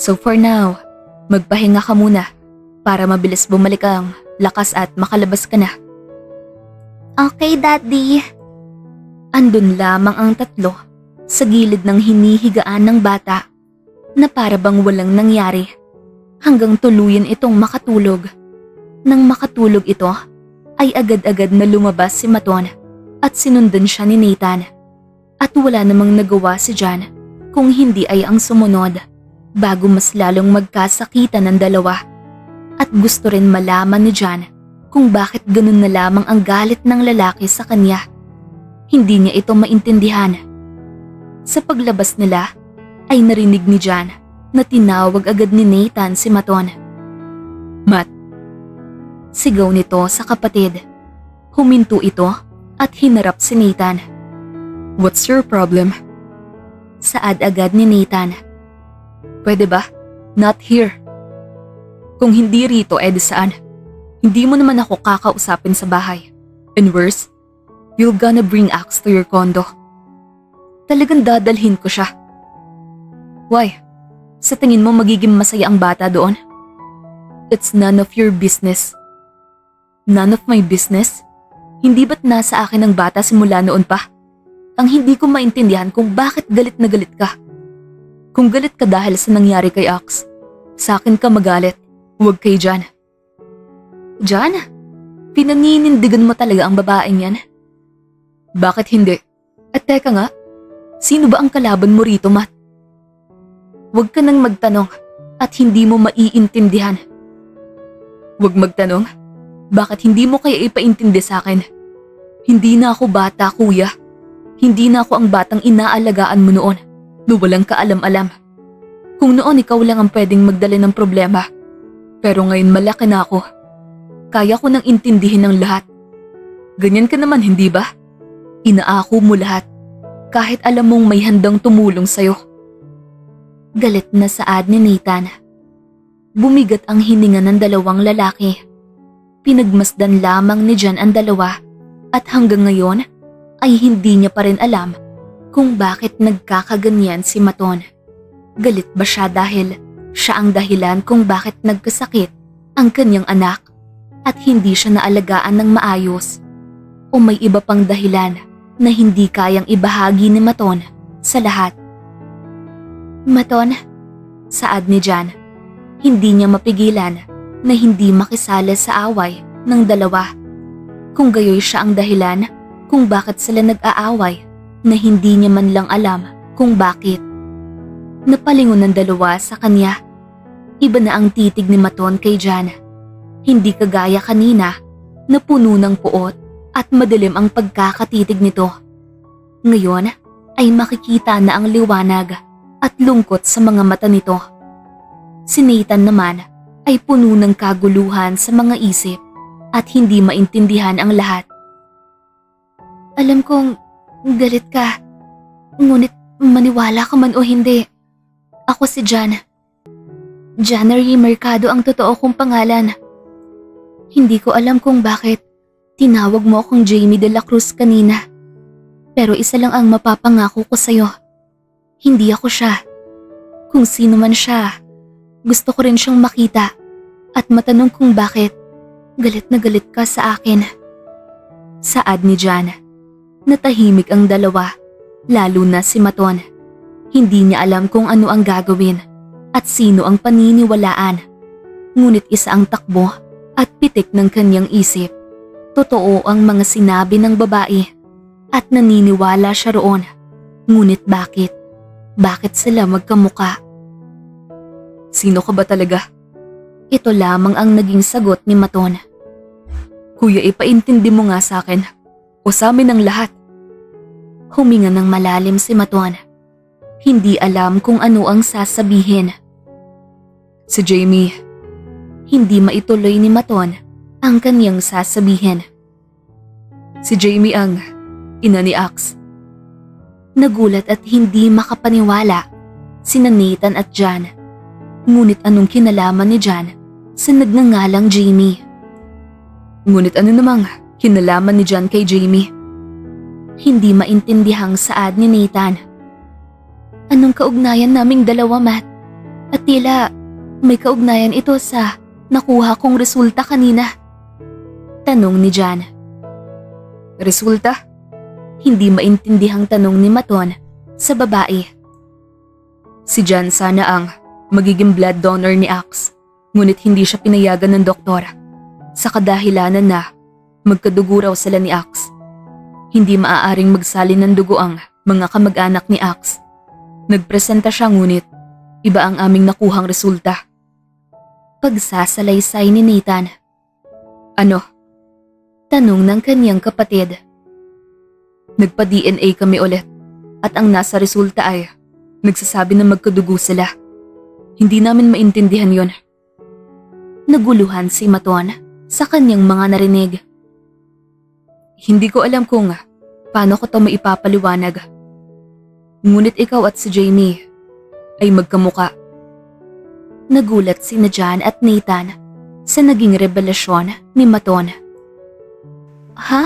So for now, magpahinga ka muna para mabilis bumalik ang lakas at makalabas ka na. Okay, Daddy. Andun lamang ang tatlo sa gilid ng hinihigaan ng bata na para bang walang nangyari hanggang tuluyan itong makatulog. Nang makatulog ito, ay agad-agad na lumabas si Maton at sinundan siya ni Nathan. At wala namang nagawa si Jan kung hindi ay ang sumunod bago mas lalong magkasakitan ng dalawa. At gusto rin malaman ni Jan kung bakit ganun na lamang ang galit ng lalaki sa kanya. Hindi niya ito maintindihan. Sa paglabas nila ay narinig ni Jan na tinawag agad ni Nathan si Maton. Mat. Sigaw nito sa kapatid. Huminto ito at hinarap si Nathan. What's your problem? Saad agad ni Nathan. Pwede ba? Not here. Kung hindi rito, edi saan? Hindi mo naman ako kakausapin sa bahay. And worse, you're gonna bring Ax to your condo. Talagang dadalhin ko siya. Why? Sa tingin mo magiging masaya ang bata doon? It's none of your business. None of my business? Hindi ba't nasa akin ang bata simula noon pa? Ang hindi ko maintindihan kung bakit galit na galit ka. Kung galit ka dahil sa nangyari kay Ax, sa akin ka magalit, huwag kay Jan. Jan? Pinaninindigan mo talaga ang babaeng yan? Bakit hindi? At teka nga, sino ba ang kalaban mo rito, Matt? Huwag ka nang magtanong at hindi mo maiintindihan. Huwag magtanong? Bakit hindi mo kaya ipaintindi sa akin? Hindi na ako bata, kuya. Hindi na ako ang batang inaalagaan mo noon na walang kaalam-alam. Kung noon ikaw lang ang pwedeng magdala ng problema. Pero ngayon malaki na ako. Kaya ko nang intindihin ang lahat. Ganyan ka naman, hindi ba? Inaako mo lahat. Kahit alam mong may handang tumulong sa'yo. Galit na saad ni Nathan. Bumigat ang hininga ng dalawang lalaki. Pinagmasdan lamang ni Jan ang dalawa at hanggang ngayon ay hindi niya pa rin alam kung bakit nagkakaganyan si Maton. Galit ba siya dahil siya ang dahilan kung bakit nagkasakit ang kanyang anak at hindi siya naalagaan ng maayos? O may iba pang dahilan na hindi kayang ibahagi ni Maton sa lahat? Maton, saad ni Jan. Hindi niya mapigilan na hindi makisali sa away ng dalawa. Kung gayoy siya ang dahilan kung bakit sila nag-aaway na hindi niya man lang alam kung bakit. Napalingon ng dalawa sa kanya. Iba na ang titig ni Maton kay Jan. Hindi kagaya kanina na puno ng puot at madilim ang pagkakatitig nito. Ngayon ay makikita na ang liwanag at lungkot sa mga mata nito. Si Nathan naman ay puno ng kaguluhan sa mga isip at hindi maintindihan ang lahat. Alam kong galit ka, ngunit maniwala ka man o hindi. Ako si Jan. Janery Mercado ang totoo kong pangalan. Hindi ko alam kung bakit tinawag mo akong Jamie de la Cruz kanina. Pero isa lang ang mapapangako ko sa'yo. Hindi ako siya. Kung sino man siya, gusto ko rin siyang makita at matanong kung bakit galit na galit ka sa akin. Saad ni Jan. Natahimik ang dalawa, lalo na si Maton. Hindi niya alam kung ano ang gagawin at sino ang paniniwalaan. Ngunit isa ang takbo at pitik ng kanyang isip. Totoo ang mga sinabi ng babae at naniniwala siya roon. Ngunit bakit? Bakit sila magkamuka? Sino ka ba talaga? Ito lamang ang naging sagot ni Maton. Kuya, ipaintindi mo nga sa akin o sa amin ang lahat. Huminga ng malalim si Maton. Hindi alam kung ano ang sasabihin. Si Jamie. Hindi maituloy ni Maton ang kanyang sasabihin. Si Jamie ang ina ni Ax. Nagulat at hindi makapaniwala sina Nathan at Jan. Ngunit anong kinalaman ni Jan sa nagngangalang Jamie? Ngunit ano namang kinalaman ni Jan kay Jamie? Hindi maintindihang saad ni Nathan. Anong kaugnayan naming dalawa, Matt? At tila may kaugnayan ito sa nakuha kong resulta kanina. Tanong ni Jan. Resulta? Hindi maintindihang tanong ni Maton sa babae. Si Jan sana ang magiging blood donor ni Ax, ngunit hindi siya pinayagan ng doktor. Sa kadahilanan na magkadugo raw sila ni Ax. Hindi maaaring magsalin ng dugo ang mga kamag-anak ni Ax. Nagpresenta siya ngunit iba ang aming nakuhang resulta. Pagsasalaysay ni Nathan. Ano? Tanong ng kanyang kapatid. Nagpa-DNA kami ulit at ang nasa resulta ay nagsasabi na magkadugo sila. Hindi namin maintindihan yon. Naguluhan si Maton sa kanyang mga narinig. Hindi ko alam kung paano ko ito maipapaliwanag. Ngunit ikaw at si Jamie ay magkamuka. Nagulat sina Jan at Nathan sa naging revelasyon ni Maton. Ha?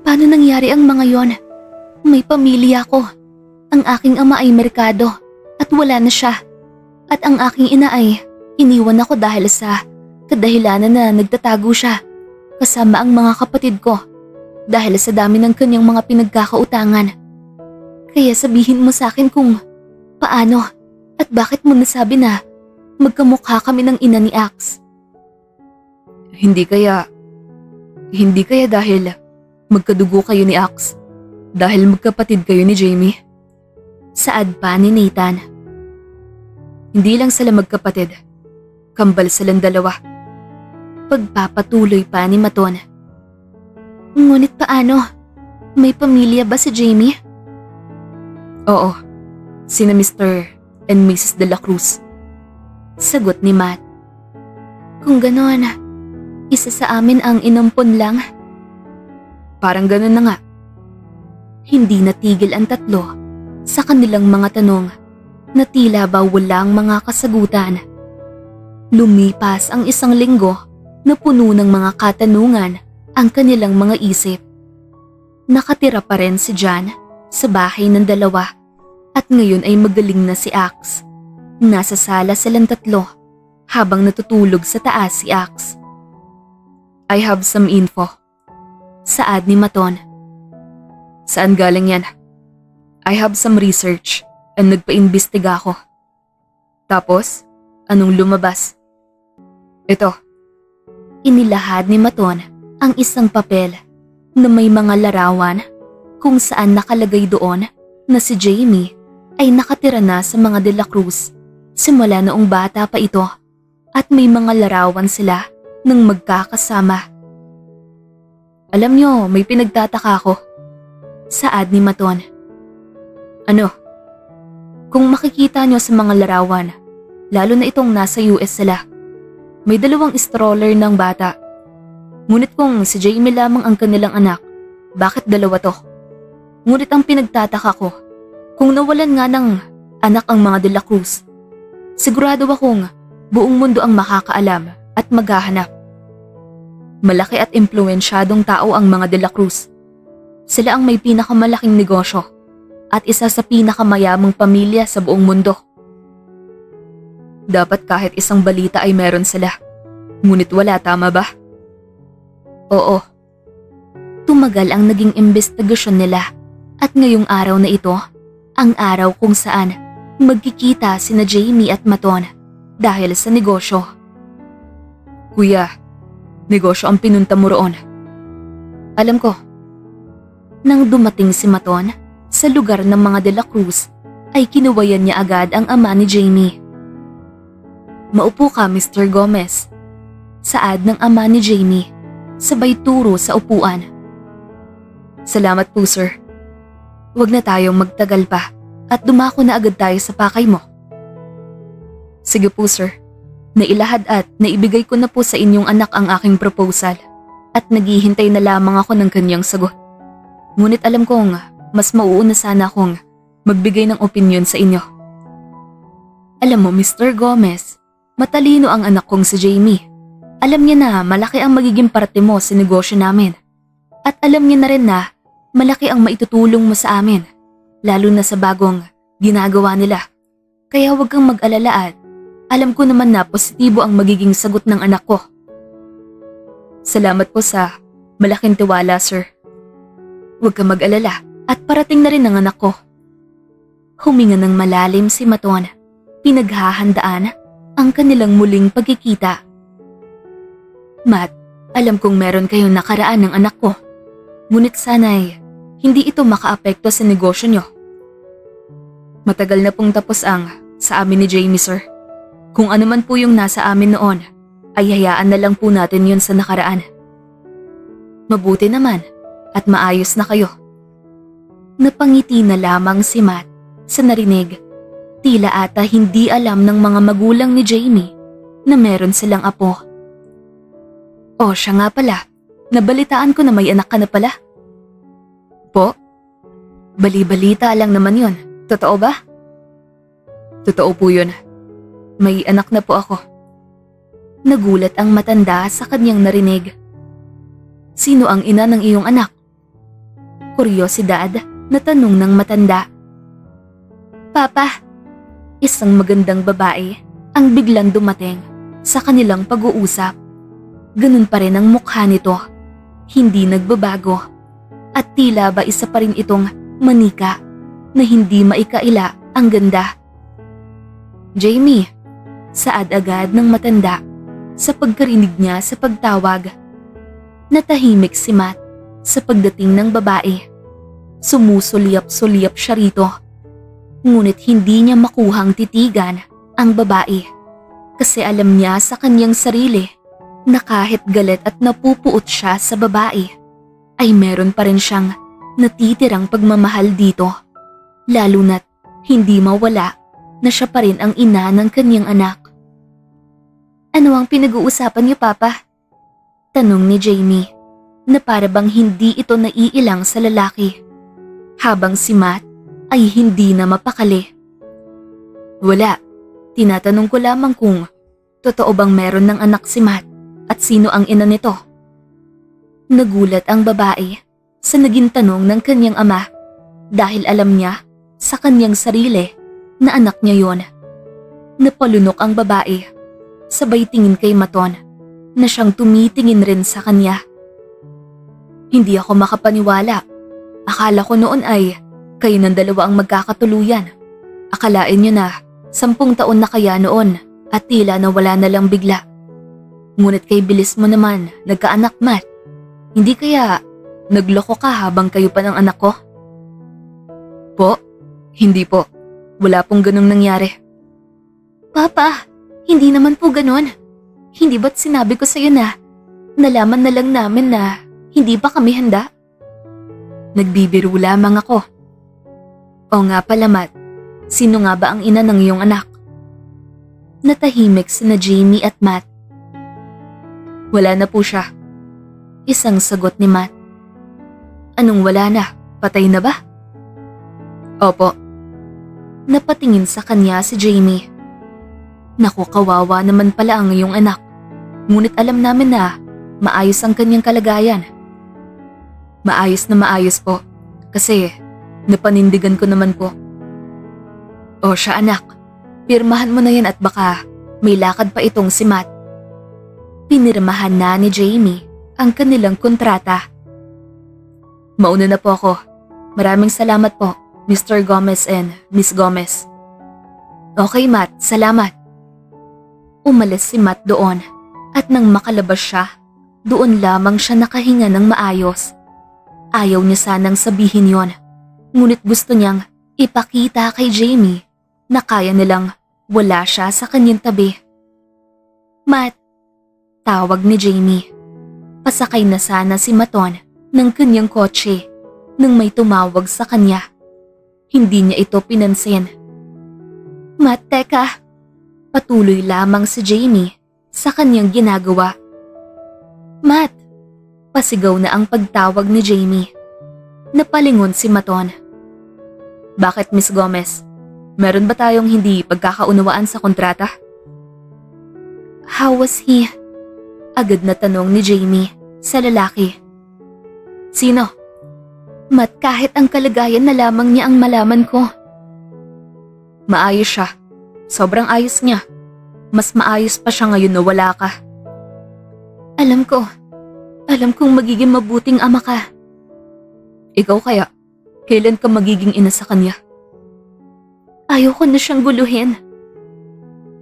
Paano nangyari ang mga yon? May pamilya ko. Ang aking ama ay merkado at wala na siya. At ang aking ina ay iniwan ako dahil sa kadahilanan na nagtatago siya kasama ang mga kapatid ko dahil sa dami ng kanyang mga pinagkakautangan. Kaya sabihin mo sa akin kung paano at bakit mo nasabi na magkamukha kami ng ina ni Ax. Hindi kaya dahil magkadugo kayo ni Ax? Dahil magkapatid kayo ni Jamie? Saad pa ni Nathan. Hindi lang sila magkapatid. Kambal silang dalawa. Pagpapatuloy pa ni Maton. Ngunit paano? May pamilya ba si Jamie? Oo, sina Mr. and Mrs. De La Cruz. Sagot ni Matt. Kung ganon, isa sa amin ang inampon lang. Parang ganon na nga. Hindi natigil ang tatlo sa kanilang mga tanong na tila ba walang mga kasagutan. Lumipas ang isang linggo na puno ng mga katanungan ang kanilang mga isip. Nakatira pa rin si John sa bahay ng dalawa at ngayon ay magaling na si Axe. Nasa sala silang tatlo habang natutulog sa taas si Axe. I have some info. Saad ni Maton. Saan galing yan? I have some research and nagpa-imbestiga ako. Tapos, anong lumabas? Ito. Inilahad ni Maton ang isang papel na may mga larawan kung saan nakalagay doon na si Jamie ay nakatira na sa mga De La Cruz simula noong bata pa ito at may mga larawan sila ng magkakasama. Alam nyo, may pinagtataka ako. Saad ni Maton. Ano? Kung makikita nyo sa mga larawan, lalo na itong nasa US sila, may dalawang stroller ng bata. Ngunit kung si Jamie lamang ang kanilang anak, bakit dalawa to? Ngunit ang pinagtataka ko, kung nawalan nga ng anak ang mga De La Cruz, sigurado akong buong mundo ang makakaalam at maghahanap. Malaki at impluwensyadong tao ang mga De La Cruz. Sila ang may pinakamalaking negosyo at isa sa pinakamayamang pamilya sa buong mundo. Dapat kahit isang balita ay meron sila. Ngunit wala, tama ba? Oo. Tumagal ang naging investigasyon nila at ngayong araw na ito, ang araw kung saan magkikita sina Jamie at Maton dahil sa negosyo. Kuya, negosyo ang pinunta mo roon. Alam ko. Nang dumating si Maton sa lugar ng mga De La Cruz, ay kinuwayan niya agad ang ama ni Jamie. Maupo ka, Mr. Gomez. Saad ng ama ni Jamie, sabay turo sa upuan. Salamat po, sir. Huwag na tayong magtagal pa at dumako na agad tayo sa pakay mo. Sige po, sir. Nailahad at naibigay ko na po sa inyong anak ang aking proposal at naghihintay na lamang ako ng kanyang sagot. Ngunit alam kong mas mauuna sana akong magbigay ng opinyon sa inyo. Alam mo, Mr. Gomez, matalino ang anak kong si Jamie. Alam niya na malaki ang magiging parte mo sa negosyo namin. At alam niya na rin na malaki ang maitutulong mo sa amin, lalo na sa bagong ginagawa nila. Kaya huwag kang mag-alala at alam ko naman na positibo ang magiging sagot ng anak ko. Salamat po sa malaking tiwala, sir. Huwag kang mag-alala at parating na rin ang anak ko. Huminga ng malalim si Maton. Pinaghahandaan ang kanilang muling pagkikita. Matt, alam kong meron kayong nakaraan ng anak ko. Ngunit sana'y hindi ito makaapekto sa negosyo nyo. Matagal na pong tapos ang sa amin ni Jamie, sir. Kung ano man po yung nasa amin noon, ay hayaan na lang po natin yun sa nakaraan. Mabuti naman at maayos na kayo. Napangiti na lamang si Matt sa narinig. Tila ata hindi alam ng mga magulang ni Jamie na meron silang apo. O siya nga pala, nabalitaan ko na may anak ka na pala. Po? Bali-balita lang naman yun, totoo ba? Totoo po yun. May anak na po ako. Nagulat ang matanda sa kanyang narinig. Sino ang ina ng iyong anak? Kuryosidad na tanong ng matanda. Papa, isang magandang babae ang biglang dumating sa kanilang pag-uusap. Ganun pa rin ang mukha nito, hindi nagbabago. At tila ba isa pa rin itong manika na hindi maikaila ang ganda. Jamie, saad agad ng matanda sa pagkarinig niya sa pagtawag. Natahimik si Matt sa pagdating ng babae. Sumusulyap-sulyap siya rito. Ngunit hindi niya makuhang titigan ang babae kasi alam niya sa kanyang sarili na kahit galit at napupuot siya sa babae, ay meron pa rin siyang natitirang pagmamahal dito. Lalo na't hindi mawala na siya pa rin ang ina ng kanyang anak. Ano ang pinag-uusapan niyo, Papa? Tanong ni Jamie na para bang hindi ito naiilang sa lalaki, habang si Matt ay hindi na mapakali. Wala, tinatanong ko lamang kung totoo bang meron ng anak si Matt at sino ang ina nito. Nagulat ang babae sa naging tanong ng kanyang ama dahil alam niya sa kanyang sarili na anak niya yon. Napalunok ang babae, sabay tingin kay Maton na siyang tumitingin rin sa kanya. Hindi ako makapaniwala. Akala ko noon ay kayo ng dalawa ang magkakatuluyan. Akalain niyo na 10 taon na kaya noon at tila nawala na lang bigla. Ngunit kay bilis mo naman nagkaanak, Matt. Hindi kaya nagloko ka habang kayo pa ng anak ko? Po? Hindi po. Wala pong ganung nangyari. Papa, hindi naman po ganon. Hindi ba't sinabi ko sa'yo na nalaman na lang namin na hindi pa kami handa? Nagbibiro lamang ako. O nga pala, Matt, sino nga ba ang ina ng iyong anak? Natahimik sina Jamie at Matt. Wala na po siya. Isang sagot ni Matt. Anong wala na? Patay na ba? Opo. Napatingin sa kanya si Jamie. Naku, kawawa naman pala ang iyong anak. Ngunit alam namin na maayos ang kanyang kalagayan. Maayos na maayos po. Kasi napanindigan ko naman po. O siya anak, pirmahan mo na yan at baka may lakad pa itong si Matt. Pinirmahan na ni Jamie ang kanilang kontrata. Mauna na po ako. Maraming salamat po, Mr. Gomez and Miss Gomez. Okay, Matt, salamat. Umalis si Matt doon at nang makalabas siya, doon lamang siya nakahinga ng maayos. Ayaw niya sanang sabihin yon, ngunit gusto niyang ipakita kay Jamie na kaya nilang wala siya sa kanyang tabi. Matt, tawag ni Jamie. Pasakay na sana si Maton ng kanyang kotse nang may tumawag sa kanya. Hindi niya ito pinansin. Matt, teka. Patuloy lamang si Jamie sa kanyang ginagawa. Matt, pasigaw na ang pagtawag ni Jamie. Napalingon si Maton. Bakit, Miss Gomez? Meron ba tayong hindi pagkakaunawaan sa kontrata? How was he? Agad na tanong ni Jamie sa lalaki. Sino? Matt, kahit ang kalagayan na lamang niya ang malaman ko. Maayos siya. Sobrang ayos niya. Mas maayos pa siya ngayon na wala ka. Alam ko. Alam kong magiging mabuting ama ka. Ikaw kaya, kailan ka magiging ina sa kanya? Ayoko na siyang guluhin.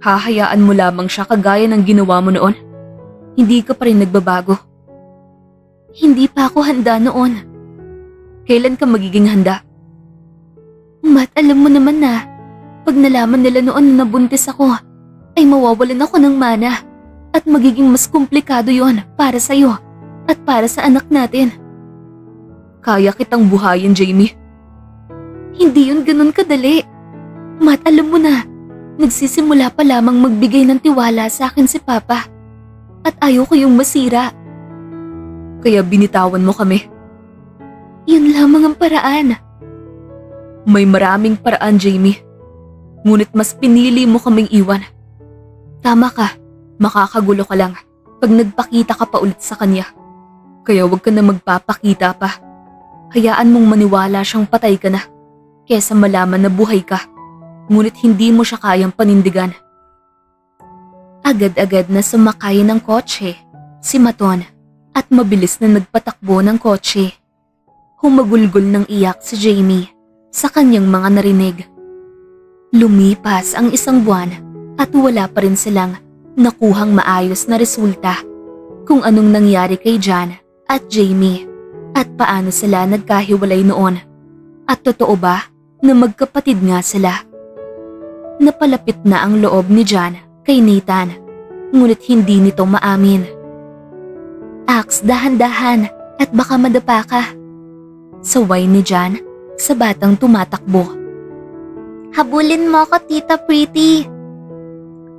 Hahayaan mo lamang siya kagaya ng ginawa mo noon? Hindi ka pa rin nagbabago. Hindi pa ako handa noon. Kailan ka magiging handa? Matt, alam mo naman na pag nalaman nila noon na nabuntis ako, ay mawawalan ako ng mana at magiging mas komplikado yon para sa'yo at para sa anak natin. Kaya kitang buhayin, Jamie. Hindi yun ganun kadali. Matt, alam mo na, nagsisimula pa lamang magbigay ng tiwala sa akin si Papa at ayaw ko yung masira. Kaya binitawan mo kami. Yun lamang ang paraan. May maraming paraan, Jamie. Ngunit mas pinili mo kaming iwan. Tama ka, makakagulo ka lang pag nagpakita ka pa ulit sa kanya. Kaya wag ka na magpapakita pa. Hayaan mong maniwala siyang patay ka na, kesa malaman na buhay ka, ngunit hindi mo siya kayang panindigan. Agad-agad na sumakay ng kotse si Maton at mabilis na nagpatakbo ng kotse. Humagulgol ng iyak si Jamie sa kanyang mga narinig. Lumipas ang 1 buwan at wala pa rin silang nakuhang maayos na resulta kung anong nangyari kay John at Jamie at paano sila nagkahiwalay noon. At totoo ba na magkapatid nga sila? Napalapit na ang loob ni John kay Nathan, ngunit hindi nito maamin Ax, dahan-dahan at baka madapa ka. Saway ni Jan sa batang tumatakbo. Habulin mo ako, Tita Pretty.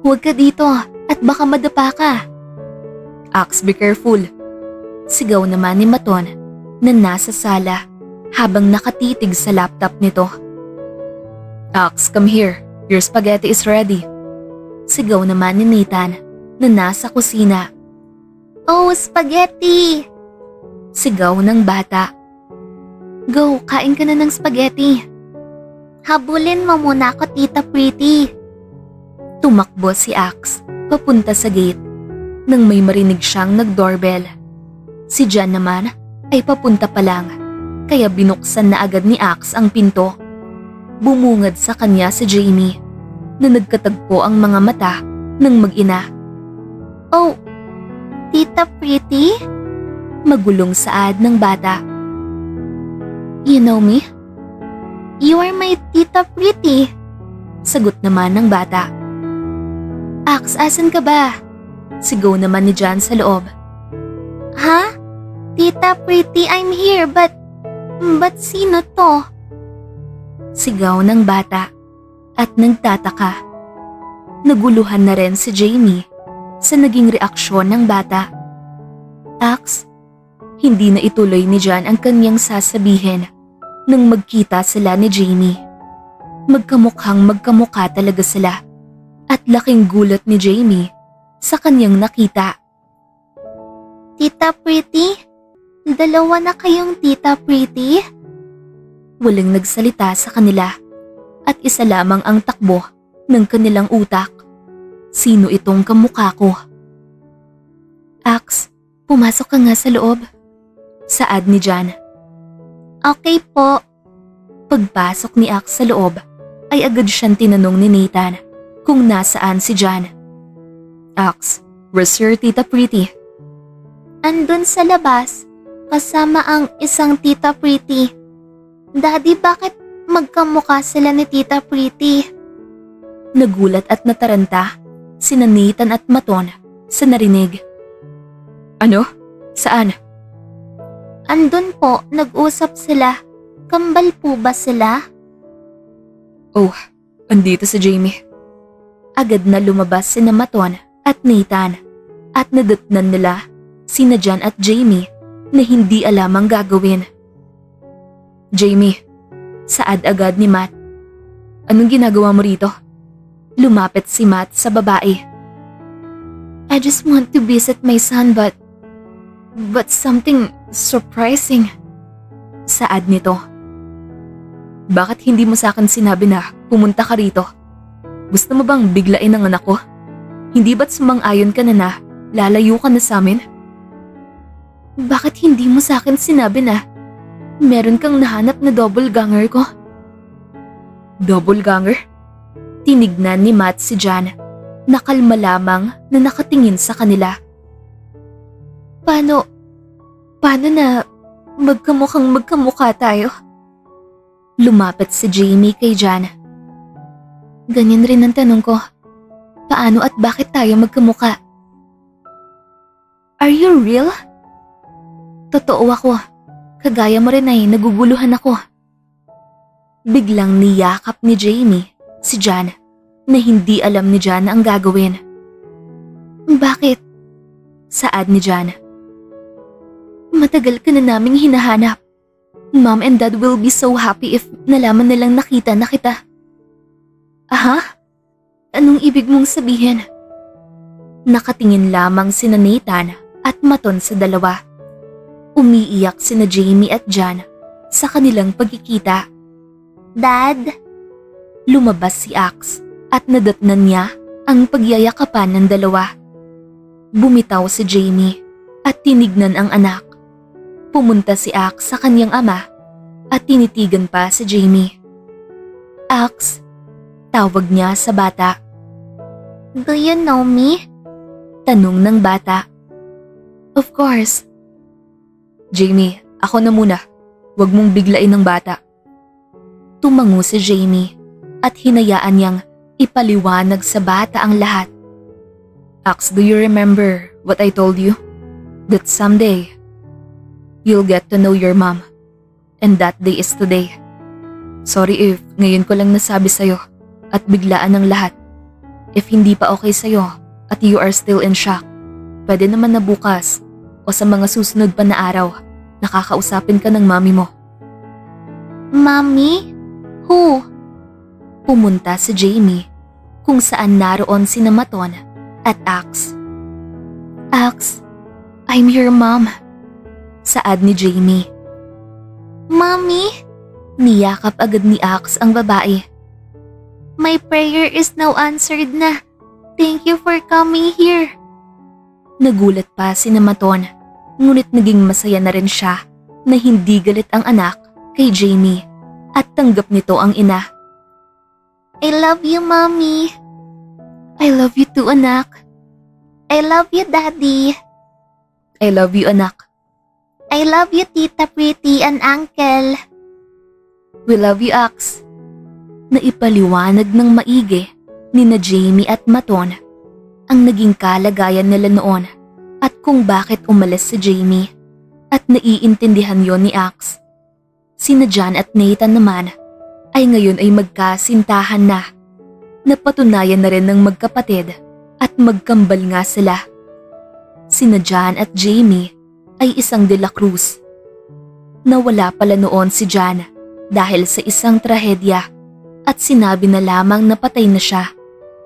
Huwag ka dito at baka madapa ka. Ax, be careful. Sigaw naman ni Maton na nasa sala habang nakatitig sa laptop nito. Ax, come here. Your spaghetti is ready. Sigaw naman ni Nathan na nasa kusina. Oh, spaghetti! Sigaw ng bata. Go, kain ka na ng spaghetti. Habulin mo muna ako, Tita Pretty. Tumakbo si Ax papunta sa gate nang may marinig siyang nag-doorbell. Si Jan naman ay papunta pa lang kaya binuksan na agad ni Ax ang pinto. Bumungad sa kanya si Jamie na nagkatagpo ang mga mata ng mag-ina. Oh, Tita Pretty? Magulong saad ng bata. You know me? You are my Tita Pretty. Sagot naman ng bata. Ax, asan ka ba? Sigaw naman ni Jan sa loob. Ha? Tita Pretty, I'm here but sino to? Sigaw ng bata at nagtataka. Naguluhan na rin si Jamie sa naging reaksyon ng bata. Ax, hindi na ituloy ni Jan ang kanyang sasabihin nang magkita sila ni Jamie. Magkamukhang magkamukha talaga sila at laking gulat ni Jamie sa kanyang nakita. Tita Pretty? Dalawa na kayong Tita Pretty? Walang nagsalita sa kanila at isa lamang ang takbo ng kanilang utak. Sino itong kamukha ko? Ax, pumasok ka nga sa loob. Saad ni Jan. Okay po. Pagpasok ni Ax sa loob, ay agad siyang tinanong ni Nathan kung nasaan si Jan. Ax, where's your Tita Pretty? Andun sa labas, kasama ang isang Tita Pretty. Daddy, bakit magkamukha sila ni Tita Pretty? Nagulat at nataranta sina Nathan at Maton sa narinig. Ano? Saan? Andun po, nag-usap sila. Kambal po ba sila? Oh, andito si Jamie. Agad na lumabas sina Maton at Nathan at nadatnan nila sina Jan at Jamie na hindi alam ang gagawin. Jamie, saad agad ni Matt. Anong ginagawa mo rito? Lumapit si Matt sa babae. I just want to visit my son but something surprising. Saad nito. Bakit hindi mo sa akin sinabi na pumunta ka rito? Gusto mo bang biglain ang anak ko? Hindi ba't sumang-ayon ka na lalayo ka na sa amin? Bakit hindi mo sa akin sinabi na meron kang nahanap na doppelganger ko? Doppelganger? Tinignan ni Matt si Jan. Nakalma lamang na nakatingin sa kanila. Paano na magkamukhang magkamukha tayo? Lumapit si Jamie kay Jan. Ganyan rin ang tanong ko. Paano at bakit tayo magkamukha? Are you real? Totoo ako. Kagaya mo rin ay naguguluhan ako. Biglang niyakap ni Jamie si Jan na hindi alam ni Jan ang gagawin. Bakit? Saad ni Jan. Matagal ka na naming hinahanap. Mom and Dad will be so happy if nalaman nilang nakita na kita. Aha? Anong ibig mong sabihin? Nakatingin lamang sina Nathan at Maton sa dalawa. Umiiyak sina Jamie at Jan sa kanilang pagkikita. Dad? Lumabas si Ax at nadatnan niya ang pagyayakapan ng dalawa. Bumitaw si Jamie at tinignan ang anak. Pumunta si Ax sa kanyang ama at tinitigan pa si Jamie. Ax, tawag niya sa bata. Do you know me? Tanong ng bata. Of course. Jamie, ako na muna. Huwag mong biglain ng bata. Tumango si Jamie at hinayaan niyang ipaliwanag sa bata ang lahat. Ax, do you remember what I told you? that someday, you'll get to know your mom. And that day is today. Sorry if ngayon ko lang nasabi sa'yo at biglaan ng lahat. If hindi pa okay sa'yo at you are still in shock, pwede naman na bukas o sa mga susunod pa na araw, nakakausapin ka ng mami mo. Mommy? Who? Pumunta si Jamie kung saan naroon sina Maton at Ax. Ax, I'm your mom. Saad ni Jamie. Mommy? Niyakap agad ni Ax ang babae. My prayer is now answered na. Thank you for coming here. Nagulat pa si Maton, ngunit naging masaya na rin siya na hindi galit ang anak kay Jamie at tanggap nito ang ina. I love you, Mommy. I love you too, anak. I love you, Daddy. I love you, anak. I love you, Tita Pretty and Uncle. We love you, Ax. Naipaliwanag ng maigi ni na Jamie at Maton ang naging kalagayan nila noon at kung bakit umalis si Jamie at naiintindihan yon ni Ax. Sina John at Nathan naman ay ngayon ay magkasintahan na. Napatunayan na rin ng magkapatid at magkambal nga sila. Sina John at Jamie ay isang De La Cruz. Nawala pala noon si John dahil sa isang trahedya at sinabi na lamang na patay na siya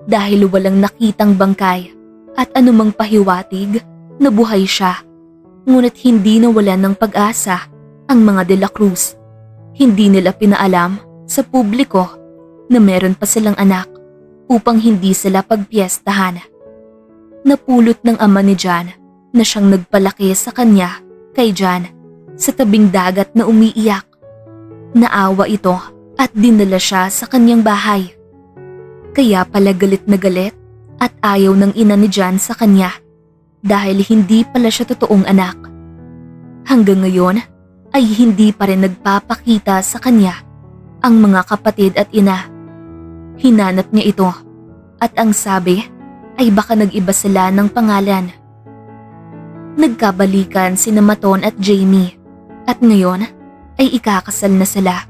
dahil walang nakitang bangkay at anumang pahiwatig na buhay siya. Ngunit hindi nawalan ng pag-asa ang mga De La Cruz. Hindi nila pinaalam sa publiko na meron pa silang anak upang hindi sila pagpiestahan. Napulot ng ama ni John na siyang nagpalaki sa kanya kay John sa tabing dagat na umiiyak. Naawa ito at dinala siya sa kanyang bahay. Kaya pala galit na galit at ayaw ng ina ni John sa kanya dahil hindi pala siya totoong anak. Hanggang ngayon ay hindi pa rin nagpapakita sa kanya ang mga kapatid at ina. Hinanap niya ito at ang sabi ay baka nag-iba sila ng pangalan. Nagkabalikan sina Maton at Jamie at ngayon ay ikakasal na sila.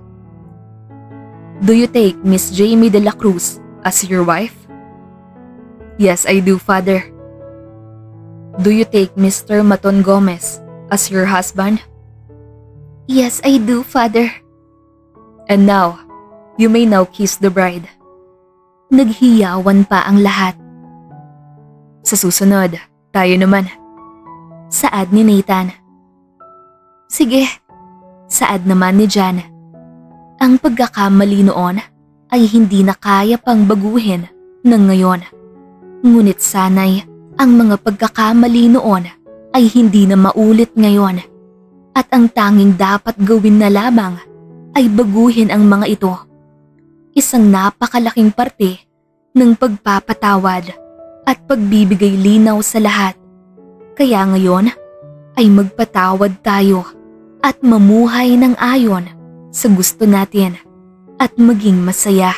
Do you take Miss Jamie De La Cruz as your wife? Yes, I do, Father. Do you take Mr. Maton Gomez as your husband? Yes, I do, Father. And now, you may now kiss the bride. Naghiyawan pa ang lahat. Sa susunod, tayo naman. Saad ni Nathan. Sige, saad naman ni John. Ang pagkakamali noon ay hindi na kaya pang baguhin ng ngayon. Ngunit sana'y ang mga pagkakamali noon ay hindi na maulit ngayon. At ang tanging dapat gawin na lamang ay baguhin ang mga ito. Isang napakalaking parte ng pagpapatawad at pagbibigay linaw sa lahat. Kaya ngayon ay magpatawad tayo at mamuhay ng ayon sa gusto natin at maging masaya.